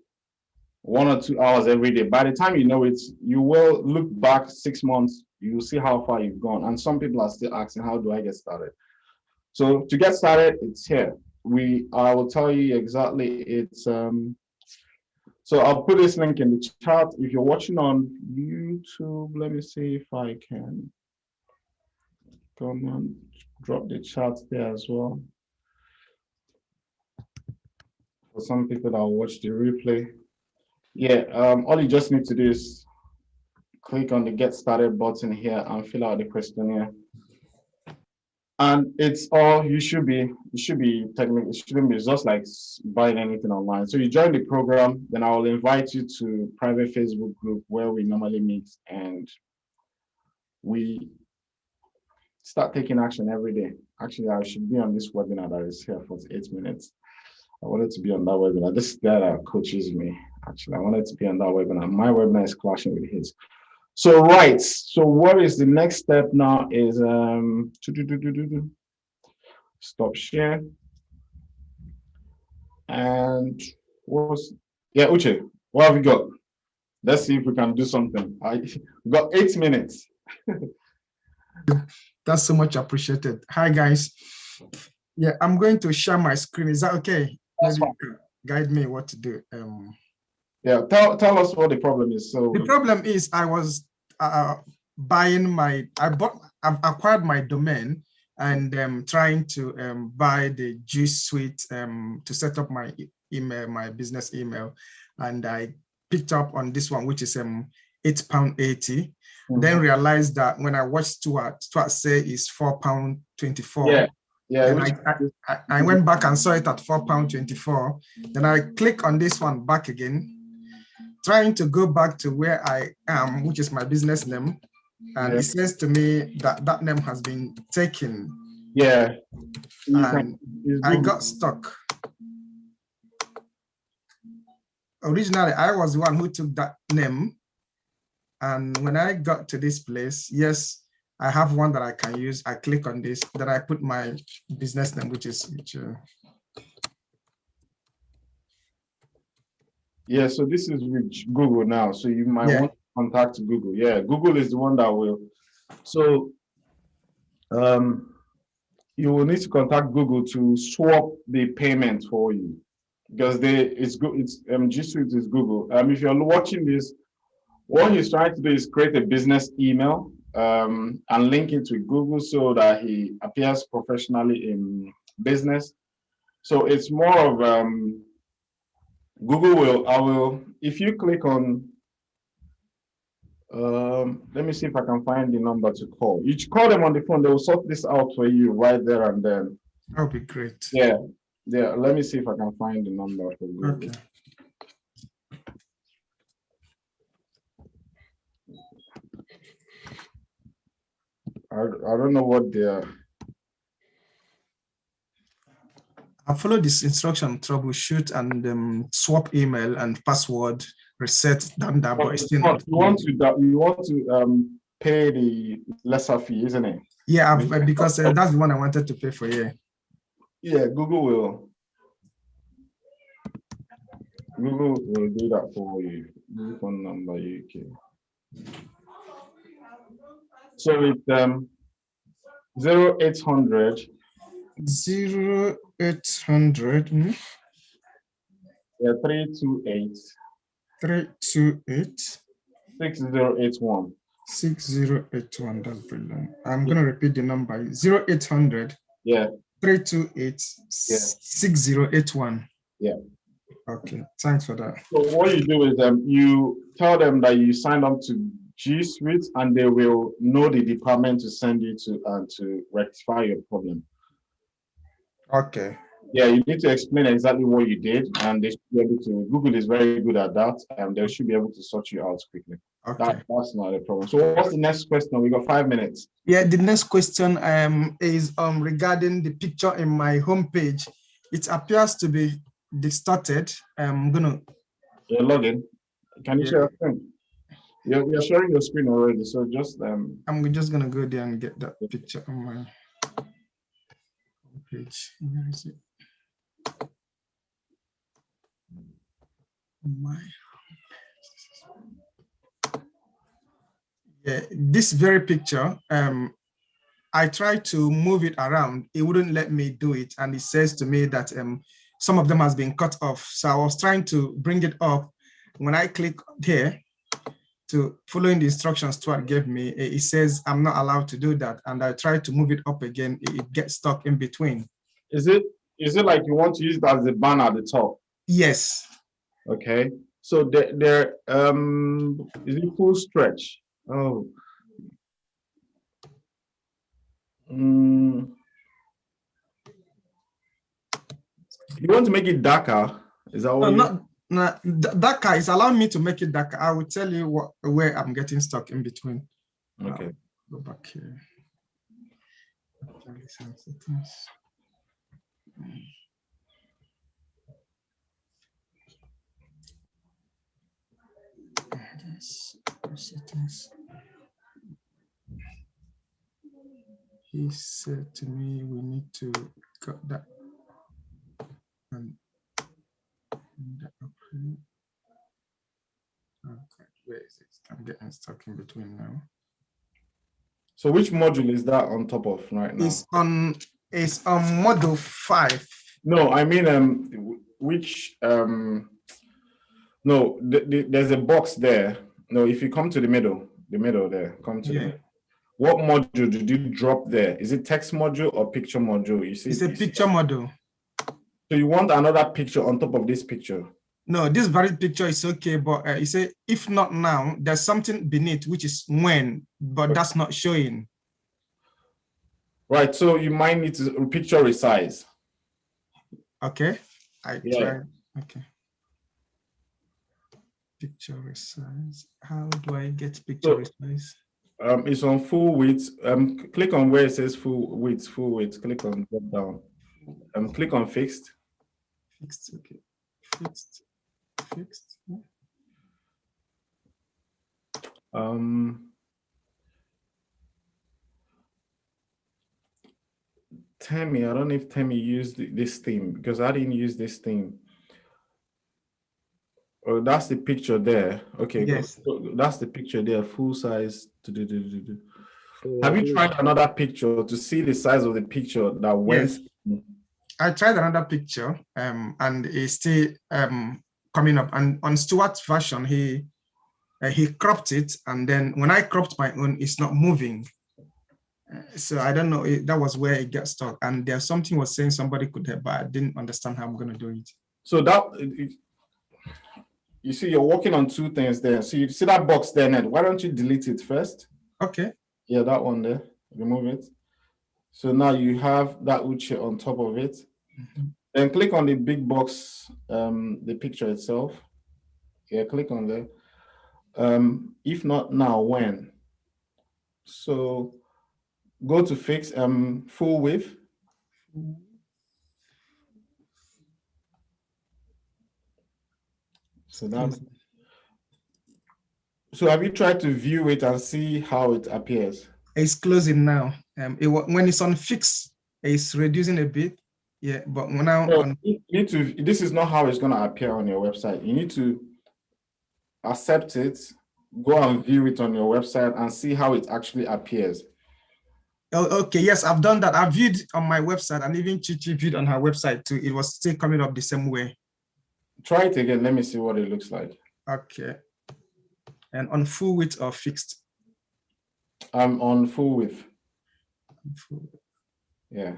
1 or 2 hours every day. By the time you know it, you will look back 6 months, you will see how far you've gone. And some people are still asking, how do I get started? So to get started, it's here. I will tell you exactly, it's so I'll put this link in the chat. If you're watching on YouTube, let me see if I can come and drop the chat there as well. For some people that will watch the replay. Yeah, all you just need to do is click on the get started button here and fill out the questionnaire. And it's all it shouldn't be just like buying anything online. So you join the program, then I will invite you to private Facebook group where we normally meet and we start taking action every day. Actually, I should be on this webinar that is here for 8 minutes. I wanted to be on that webinar. This guy that coaches me, actually, I wanted to be on that webinar. My webinar is clashing with his. So, right. So what is the next step now is stop share. And Uche, what have we got? Let's see if we can do something. We got 8 minutes. That's so much appreciated. Hi, guys. Yeah, I'm going to share my screen. Is that okay? Maybe guide me what to do. Yeah, tell us what the problem is. So the problem is I was buying I've acquired my domain and trying to buy the G Suite to set up my email, my business email, and I picked up on this one, which is £8.80. Then realized that when I watched Stuart say is £4.24. Yeah. Then I went back and saw it at £4.24. Then I click on this one back again, trying to go back to where I am, which is my business name. And it says to me that that name has been taken. Yeah. And I got stuck. Originally, I was the one who took that name, And when I got to this place, yes, I have one that I can use. I click on this, then I put my business name, which is Yeah, so this is with Google now. So you might want to contact Google. Yeah, Google is the one that will. So you will need to contact Google to swap the payment for you, because it's G Suite is Google. If you're watching this, what he's trying to do is create a business email and link it to Google so that he appears professionally in business. So it's more of Google if you click on, let me see if I can find the number to call. You call them on the phone, they will sort this out for you right there and then. That would be great. Yeah, let me see if I can find the number for Google. Okay. I don't know what they are. I follow this instruction, troubleshoot and swap email and password, reset, done that, but it's still not. You want to pay the lesser fee, isn't it? Yeah, because that's the one I wanted to pay for. Yeah. Yeah, Google will do that for you. Google phone number UK. So it's 0800. 0800. Yeah, 328. 328. 6081. 6081. That's brilliant. I'm gonna repeat the number. 0800. Yeah. 328. Yeah. 6081. Yeah. Okay. Thanks for that. So what you do is you tell them that you signed up to G Suite, and they will know the department to send you to rectify your problem. Okay. Yeah, you need to explain exactly what you did, and they should be able to. Google is very good at that, and they should be able to sort you out quickly. Okay. That's not a problem. So what's the next question? We got 5 minutes. Yeah, the next question is regarding the picture in my homepage. It appears to be distorted. I'm gonna. You're logging. Can you share your screen? You're sharing your screen already, so just I'm just gonna go there and get that picture on my page. Where is it? Yeah, this very picture. I tried to move it around. It wouldn't let me do it, and it says to me that some of them has been cut off. So I was trying to bring it up. When I click here to following the instructions Stuart gave me, it says I'm not allowed to do that. And I tried to move it up again. It gets stuck in between. Is it like you want to use it as a banner at the top? Yes. Okay. So there is it full stretch? Oh. You want to make it darker? Is that what darker is allowing me to make it darker. I will tell you where I'm getting stuck in between. Okay. Go back here. He said to me, we need to cut that. And okay, where is it? I'm getting stuck in between now. So which module is that on top of right now? It's on module 5. No, I mean which no, there's a box there. No, if you come to the middle there, come to the middle. What module did you drop there? Is it text module or picture module? You see, it's a picture module. So you want another picture on top of this picture? No, this very picture is okay, but you say if not now, there's something beneath which is when, but that's not showing. Right, so you might need to picture resize. Okay, try. Okay. Picture resize. How do I get picture resize? It's on full width. Click on where it says full width. Click on drop down. Click on fixed. Fixed, okay. Fixed. Temi, I don't know if Temi used this theme because I didn't use this theme. Oh, that's the picture there. Okay, Yes. that's the picture there, full size. Have you tried another picture to see the size of the picture that went? Yes. I tried another picture, and it's still coming up. And on Stuart's version, he cropped it, and then when I cropped my own, it's not moving. So I don't know. That was where it got stuck. And there's something was saying somebody could help, but I didn't understand how I'm going to do it. So you see, you're working on two things there. So you see that box there, Ned. Why don't you delete it first? Okay. Yeah, that one there. Remove it. So now you have that Uche on top of it. Then click on the big box, the picture itself. Yeah, click on there. If not now, when? So go to fix full width. So have you tried to view it and see how it appears? It's closing now. When it's on fix, it's reducing a bit. Yeah, but when now you need to. This is not how it's going to appear on your website. You need to accept it, go and view it on your website and see how it actually appears. Oh, okay, yes, I've done that. I viewed on my website and even Chichi viewed on her website too. It was still coming up the same way. Try it again. Let me see what it looks like. Okay. And on full width or fixed? I'm on full width. Yeah.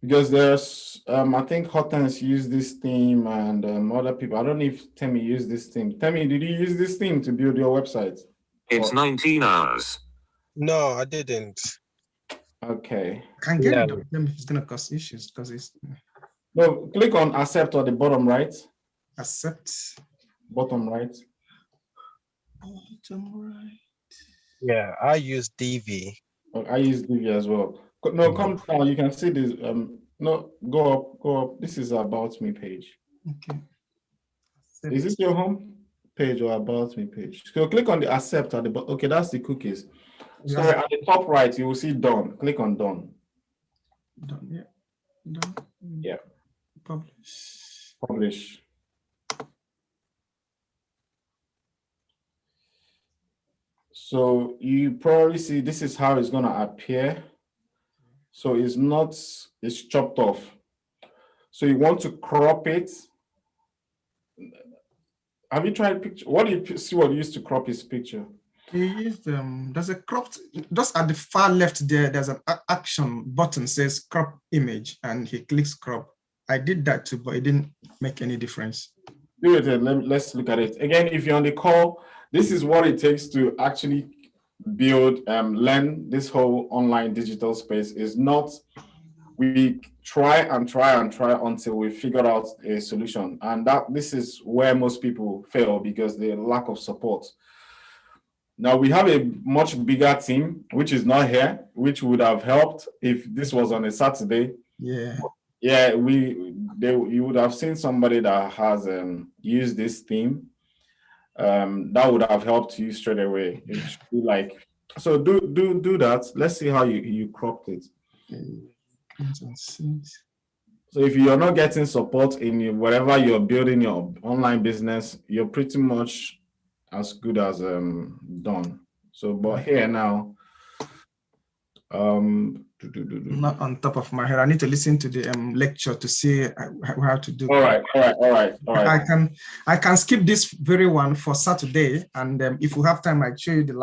Because there's, I think Hortense used this theme and other people. I don't know if Temi used this theme. Temi, did you use this theme to build your website? It's 19 hours. No, I didn't. Okay. Can get rid of them if it's going to cause issues because it's. No, click on accept on the bottom right. Accept. Bottom right. Bottom right. Yeah, I use DV. Oh, I use DV as well. No, come down. You can see this. No, go up. This is about me page. Okay. Accept. Is this your home page or about me page? So click on the accept at the bottom. Okay, that's the cookies. Yeah. Sorry, at the top right, you will see done. Click on done. Done, yeah. Done. Yeah. Publish. Publish. So you probably see this is how it's going to appear. So it's chopped off. So you want to crop it. Have you tried picture? What do you see what you used to crop his picture? He used there's a cropped, just at the far left there, there's an action button says crop image and he clicks crop. I did that too, but it didn't make any difference. Do it and let's look at it. Again, if you're on the call, this is what it takes to actually build, learn this whole online digital space. Is not, we try until we figure out a solution. And this is where most people fail because the lack of support. Now we have a much bigger team, which is not here, which would have helped if this was on a Saturday. Yeah. Yeah, you would have seen somebody that has used this theme. That would have helped you straight away. It should be like, so do that. Let's see how you cropped it. So if you're not getting support in whatever you're building your online business, you're pretty much as good as done. So, but here now, not on top of my head. I need to listen to the lecture to see how to do. All right. I can skip this very one for Saturday, and if we have time, I'll show you the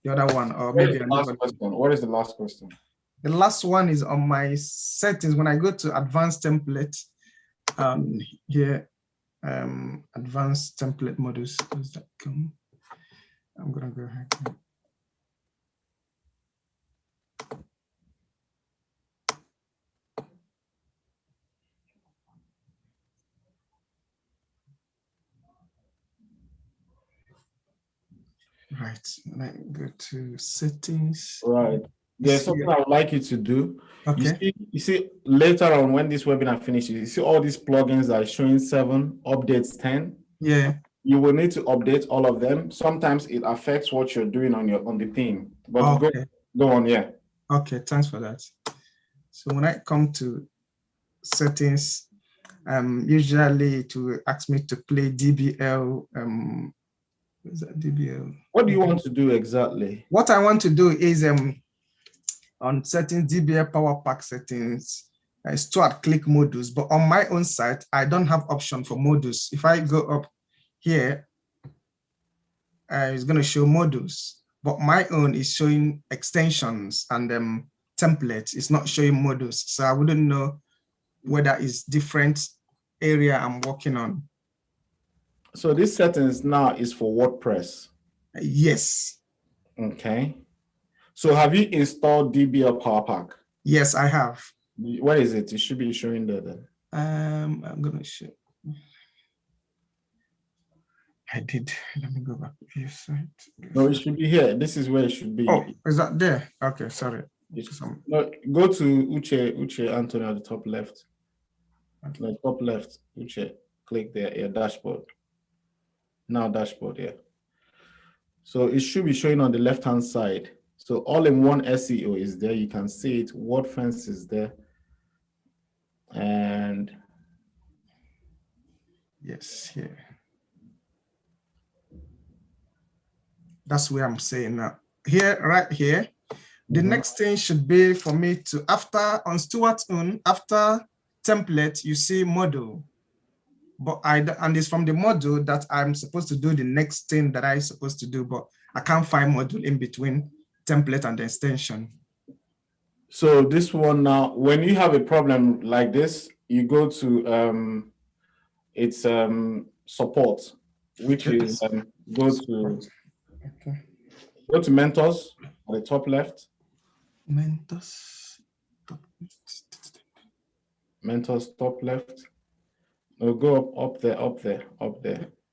other one, or maybe another. What is the last question? The last one is on my settings. When I go to advanced template, here, advanced template models. Does that come? I'm gonna go ahead. Right, and I go to settings. Right. There's something I would like you to do. Okay. You see later on when this webinar finishes, you see all these plugins that are showing 7, updates 10. Yeah. you will need to update all of them. Sometimes it affects what you're doing on the theme. But Okay. go on, yeah. Okay, thanks for that. So when I come to settings, usually to ask me to play DBL. Is that DBL? What do you want to do exactly? What I want to do is on settings, DBL Power Pack settings, start click modules. But on my own site, I don't have option for modules. If I go up here, it's going to show modules. But my own is showing extensions and templates. It's not showing modules. So I wouldn't know whether it's different area I'm working on. So this settings now is for WordPress. Yes. Okay. So have you installed DBL Power Pack? Yes, I have. Where is it? It should be showing there then. I'm gonna show. I did. Let me go back to your site. No, it should be here. This is where it should be. Oh, is that there? Okay, sorry. No, go to Uche Anthony at the top left. Okay. The top left, Uche. Click there, yeah, dashboard. Now dashboard, yeah. So it should be showing on the left-hand side. So all-in-one SEO is there. You can see it. WordFence is there. And yes, here. That's where I'm saying now. Here, right here, the next thing should be for me to, on Stuart's own, after template, you see module. But and it's from the module that I'm supposed to do the next thing that I'm supposed to do, but I can't find module in between template and the extension. so this one now, when you have a problem like this, you go to it's support, which is go to mentors on the top left. Mentors. Mentors top left. No, go up there.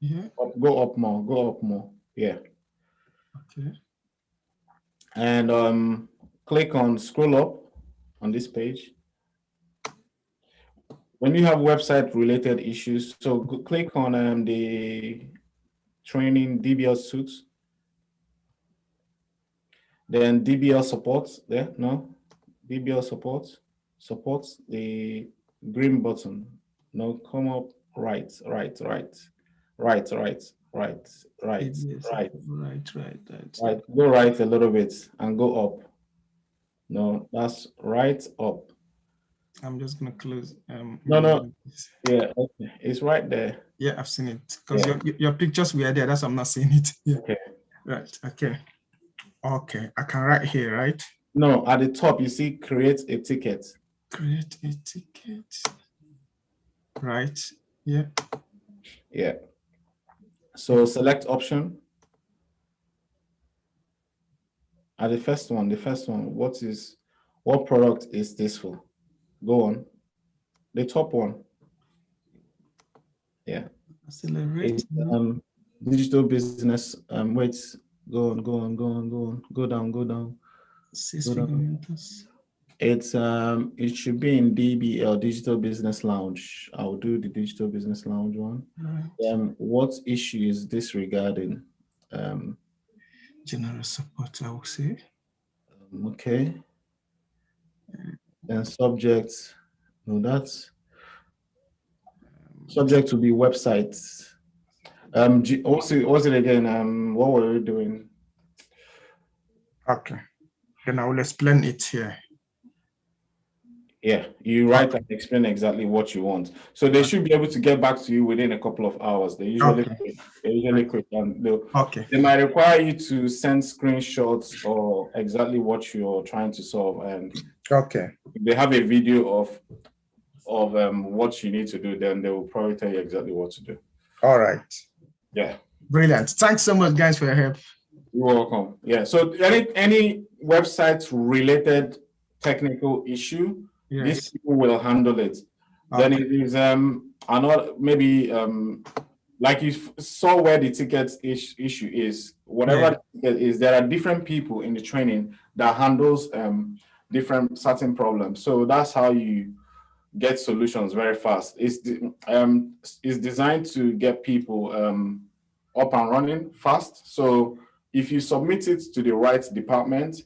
Yeah. Go up more. Yeah. Okay. And click on scroll up on this page. When you have website related issues, so click on the training DBL suits. Then DBL support there, no? DBL support, the green button. No, come up, right. Right. Go right a little bit and go up. No, that's right up. I'm just gonna close. No. Yeah, okay. It's right there. Yeah, I've seen it because your pictures were there. That's why I'm not seeing it. Yeah. Okay. Right. Okay. Okay. I can write here, right? No, at the top you see create a ticket. Create a ticket. Right. Yeah. Yeah. So select option. At the first one, what product is this for? Go on. The top one. Yeah. Accelerate. Digital business. Wait. Go on. Go down. It's it should be in DBL, Digital Business Lounge. I'll do the Digital Business Lounge one. Right. What issue is this regarding? General support, I will say. Okay. Then subject. No, that's subject to be websites. What's it again? What were we doing? Okay. Then I will explain it here. Yeah, you write and explain exactly what you want. So they should be able to get back to you within a couple of hours. They usually quick, and they might require you to send screenshots or exactly what you're trying to solve. And if they have a video of what you need to do, then they will probably tell you exactly what to do. All right. Yeah. Brilliant. Thanks so much, guys, for your help. You're welcome. Yeah. So any website related technical issue, these people will handle it. Then it is another maybe like you saw where the ticket issue is. Whatever the ticket is, there are different people in the training that handles different certain problems. So that's how you get solutions very fast. It's designed to get people up and running fast. So if you submit it to the right department,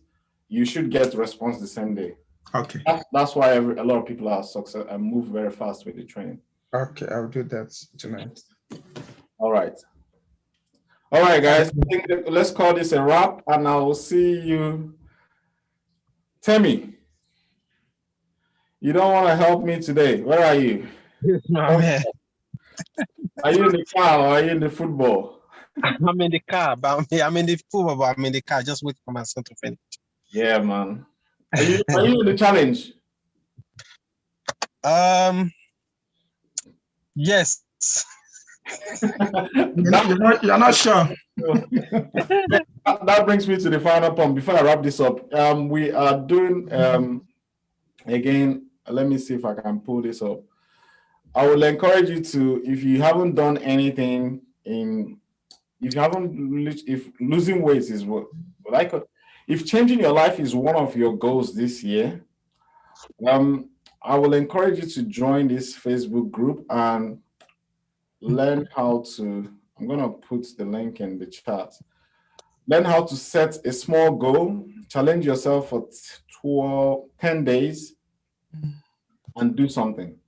you should get response the same day. Okay. That's why a lot of people are success and move very fast with the training. Okay, I'll do that tonight. All right. All right, guys. I think let's call this a wrap, and I will see you. Temi, you don't want to help me today. Where are you? I'm here. Are you in the car or are you in the football? I'm in the car, but I'm in the football, but I'm in the car. Just wait for my son to finish. Yeah, man. Are you in the challenge? Yes. You're not sure. That brings me to the final point. Before I wrap this up, we are doing again. Let me see if I can pull this up. I will encourage you to, if you haven't done anything if losing weight is if changing your life is one of your goals this year, I will encourage you to join this Facebook group and learn how to. I'm gonna put the link in the chat. Learn how to set a small goal, challenge yourself for 10 days, and do something.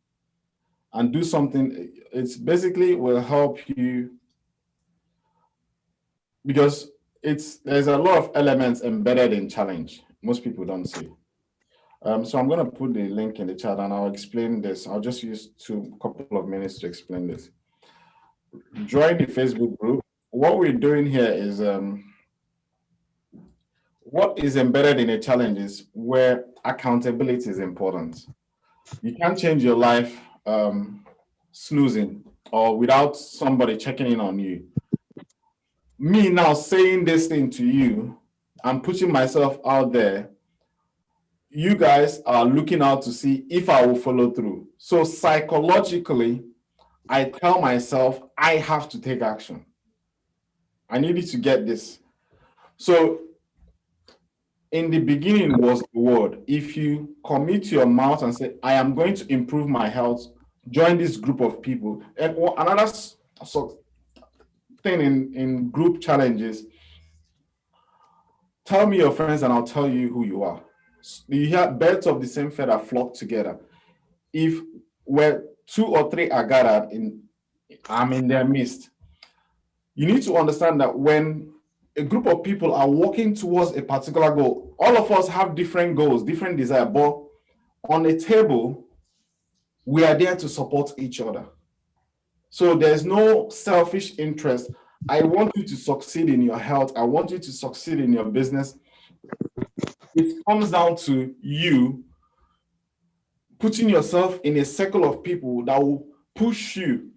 It's basically will help you because there's a lot of elements embedded in challenge. Most people don't see. So I'm going to put the link in the chat and I'll explain this. I'll just use a couple of minutes to explain this. Join the Facebook group. What we're doing here is what is embedded in a challenge is where accountability is important. You can't change your life snoozing or without somebody checking in on you. Me now saying this thing to you, I'm pushing myself out there. You guys are looking out to see if I will follow through. So psychologically, I tell myself I have to take action. I needed to get this. So in the beginning was the word. If you commit to your mouth and say, I am going to improve my health, join this group of people. And another thing in group challenges, tell me your friends and I'll tell you who you are. You hear birds of the same feather flock together. If where 2 or 3 are gathered, I'm in their midst. You need to understand that when a group of people are working towards a particular goal, all of us have different goals, different desires, but on a table, we are there to support each other. So there's no selfish interest. I want you to succeed in your health. I want you to succeed in your business. It comes down to you putting yourself in a circle of people that will push you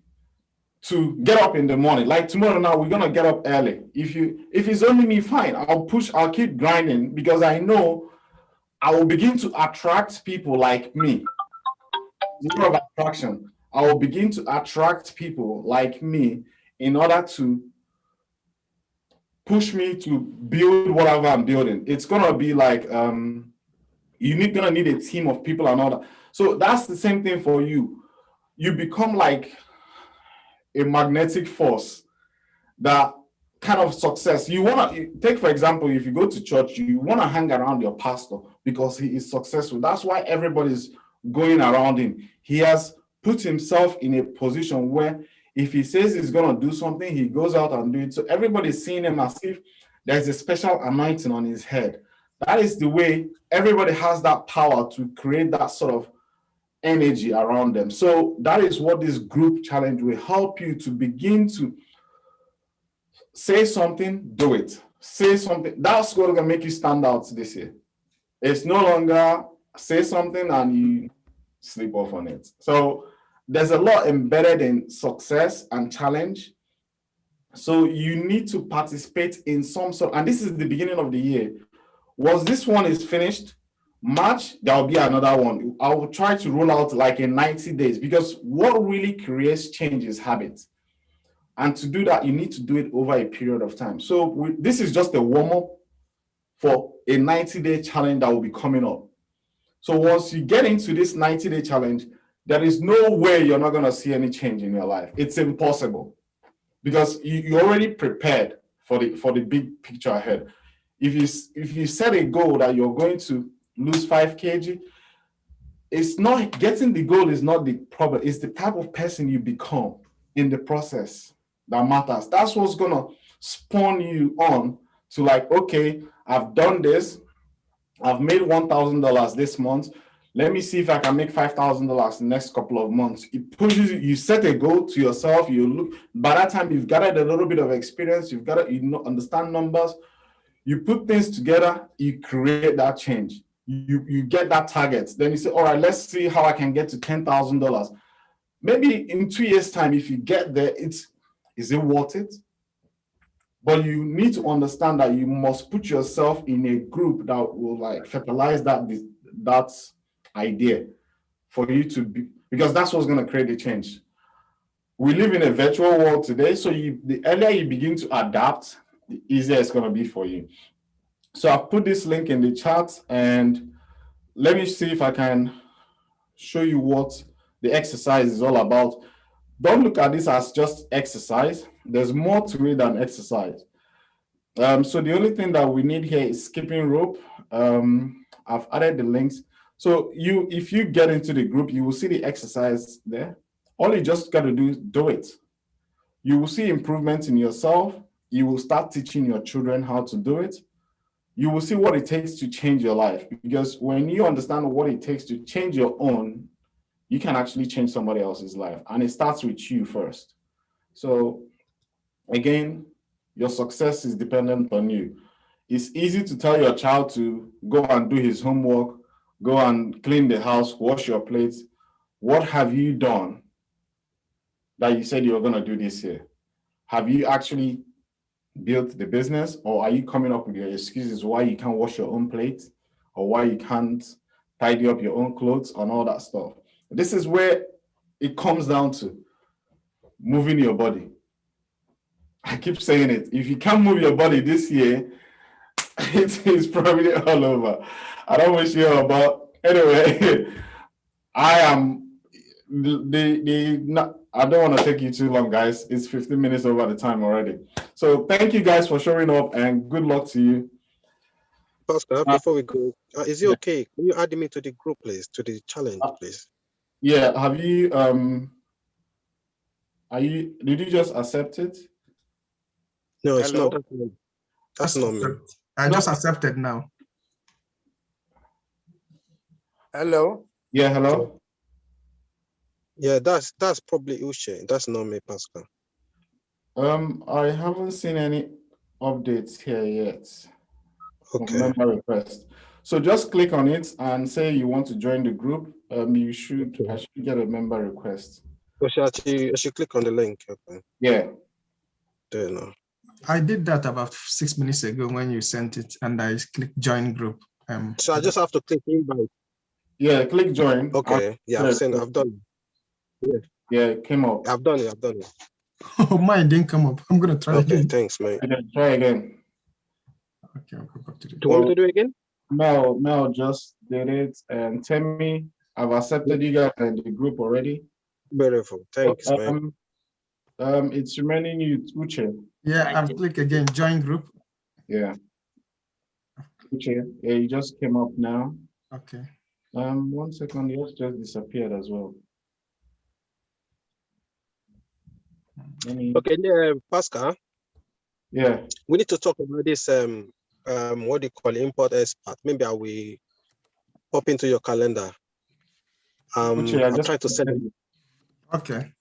to get up in the morning. Like tomorrow now, we're gonna get up early. If it's only me, fine. I'll keep grinding because I know I will begin to attract people like me. Law of attraction. I will begin to attract people like me in order to push me to build whatever I'm building. It's gonna be like you're gonna need a team of people and all that. So that's the same thing for you. You become like a magnetic force that kind of success. You want to take, for example, if you go to church, you want to hang around your pastor because he is successful. That's why everybody's going around him. He has put himself in a position where if he says he's going to do something, he goes out and do it. So everybody's seeing him as if there's a special anointing on his head. That is the way everybody has that power to create that sort of energy around them. So that is what this group challenge will help you to begin to say something, do it. Say something. That's what's going to make you stand out this year. It's no longer say something and you sleep off on it. So there's a lot embedded in success and challenge. So you need to participate in some sort, and this is the beginning of the year. Once this one is finished, March, there'll be another one. I will try to roll out like in 90 days because what really creates change is habits. And to do that, you need to do it over a period of time. So this is just a warm-up for a 90-day challenge that will be coming up. So once you get into this 90-day challenge, there is no way you're not going to see any change in your life. It's impossible. because you already prepared for the big picture ahead. If you set a goal that you're going to lose 5 kg, it's not getting the goal is not the problem. It's the type of person you become in the process that matters. That's what's gonna spawn you on to like, okay, I've done this. I've made $1,000 this month. Let me see if I can make $5,000 the next couple of months. It pushes you. You set a goal to yourself. You look. By that time, you've gathered a little bit of experience. You've got to understand numbers. You put things together. You create that change. You get that target. Then you say, all right, let's see how I can get to $10,000. Maybe in 2 years' time, if you get there, is it worth it? But you need to understand that you must put yourself in a group that will like fertilize that idea for you to be, because that's what's going to create the change. We live in a virtual world today, so the earlier you begin to adapt, the easier it's going to be for you. So I've put this link in the chat, and let me see if I can show you what the exercise is all about. Don't look at this as just exercise. There's more to it than exercise. So the only thing that we need here is skipping rope. I've added the links. So if you get into the group, you will see the exercise there. All you just got to do is do it. You will see improvements in yourself. You will start teaching your children how to do it. You will see what it takes to change your life. Because when you understand what it takes to change your own, you can actually change somebody else's life. And it starts with you first. So again, your success is dependent on you. It's easy to tell your child to go and do his homework, go and clean the house, wash your plates. What have you done that you said you were going to do this year? Have you actually built the business, or are you coming up with your excuses why you can't wash your own plate or why you can't tidy up your own clothes and all that stuff? This is where it comes down to moving your body. I keep saying it. If you can't move your body this year, it's probably all over. I don't wish you all, but anyway, I am I don't want to take you too long, guys. It's 15 minutes over the time already. So thank you guys for showing up, and good luck to you. Pascal, before we go, is it okay? Can you add me to the group, please, to the challenge, please? Yeah. Have you did you just accept it? No, it's not. That's not me. I just accepted now. Hello. Yeah, hello. Yeah, that's probably Uche. That's not me, Pascal. I haven't seen any updates here yet. Okay. Member request. So just click on it and say you want to join the group. I should get a member request. So I should click on the link. Okay. Yeah. There now. I did that about 6 minutes ago when you sent it, and I clicked join group. So I just have to click invite. Yeah, click join. Okay. Yeah, I've done it. Yeah, it came up. I've done it. Oh, mine didn't come up. I'm gonna try again. Thanks, mate. Try again. Okay, I'll go back to the. Do you want me to do it again? Mel just did it, and Temi, I've accepted you guys in the group already. Beautiful. Thanks, man. It's remaining you, Uche. Yeah, I've clicked again, join group. Yeah. Uche, yeah, you just came up now. Okay. 1 second, yours just disappeared as well. Okay, Pascal. Yeah. We need to talk about this what do you call it, import export. Maybe I will pop into your calendar. Uche, I'll try to send it. Okay.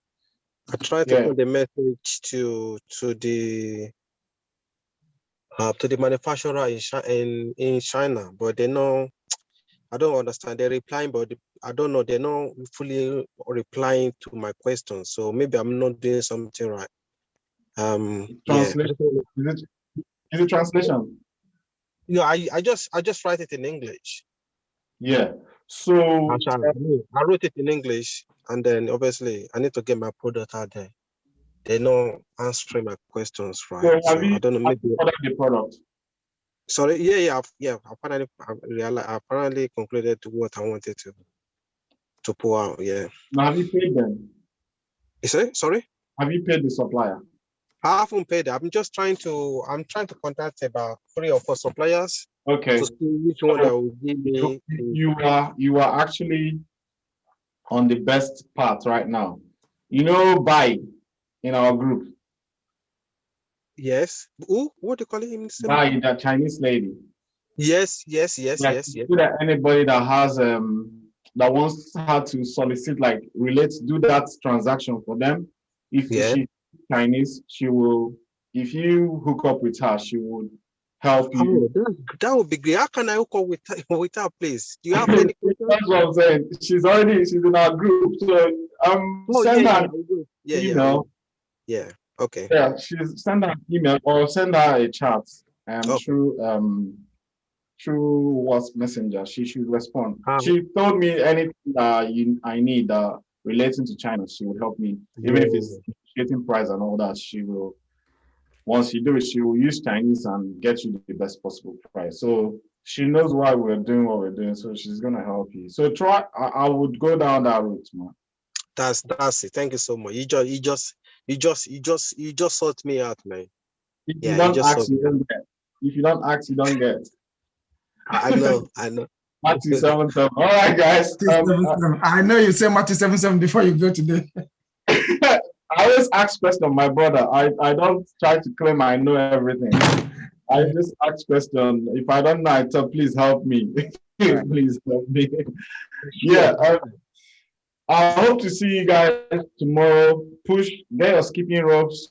I tried to send the message to the manufacturer in China, but they know I don't understand. They're replying, but I don't know. They're not fully replying to my questions. So maybe I'm not doing something right. Translation. Yeah. Is it translation? No, I just write it in English. Yeah. So I wrote it in English, and then obviously I need to get my product out there. They're not answering my questions right. So I don't know. Maybe the product. Sorry. Yeah. I finally concluded what I wanted to pull out. Yeah. Now, have you paid them? You say? Sorry. Have you paid the supplier? I haven't paid. I'm trying to contact about 3 or 4 suppliers Okay. to see which one that will give me. You are actually on the best path right now. You know, Bai in our group. Yes. Who? What do you call him? Bai, that Chinese lady. Yes. That anybody that has that wants her to solicit, like relate, do that transaction for them. If she's Chinese, she will. If you hook up with her, she would help you. Oh, that would be great. How can I hook up with her, please? Do you have any questions? That's what I'm saying. She's in our group, so send her an email. Yeah. Okay. Yeah, send her an email or send her a chat through WhatsApp Messenger. She should respond. She told me anything that I need relating to China, she would help me. Even if it's negotiating price and all that, she will. Once you do it, she will use Chinese and get you the best possible price. So she knows why we're doing what we're doing, so she's gonna help you. So try. I would go down that route, man. That's it. Thank you so much. You just sort me out, man. If you don't ask, you don't get. If you don't ask, you don't get. I know. Matthew 7:7. All right, guys. I know you say Matthew 7:7 before you go today. I always ask questions, my brother. I don't try to claim I know everything. I just ask questions. If I don't know, I tell, please help me. Please help me. Yeah. I hope to see you guys tomorrow. Get your skipping ropes.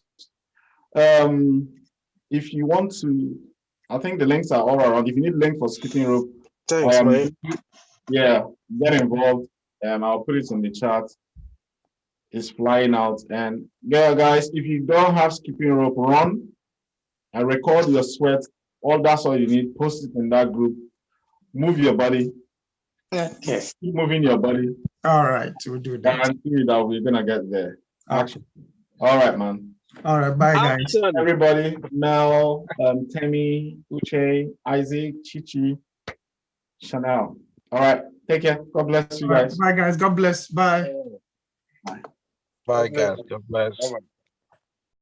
If you want to, I think the links are all around. If you need a link for skipping rope, thanks, man. Yeah, get involved. I'll put it in the chat. It's flying out. And yeah, guys, if you don't have skipping rope, run and record your sweat. That's all you need. Post it in that group. Move your body. Okay. Keep moving your body. All right, we'll do that. Guarantee that we're gonna get there. Action. All right, man. All right, bye, guys. Everybody, Mel, Temi, Uche, Isaac, Chichi, Chanel. All right, take care. God bless you guys. Bye, guys. God bless. Bye. Bye. Bye, guys. God bless.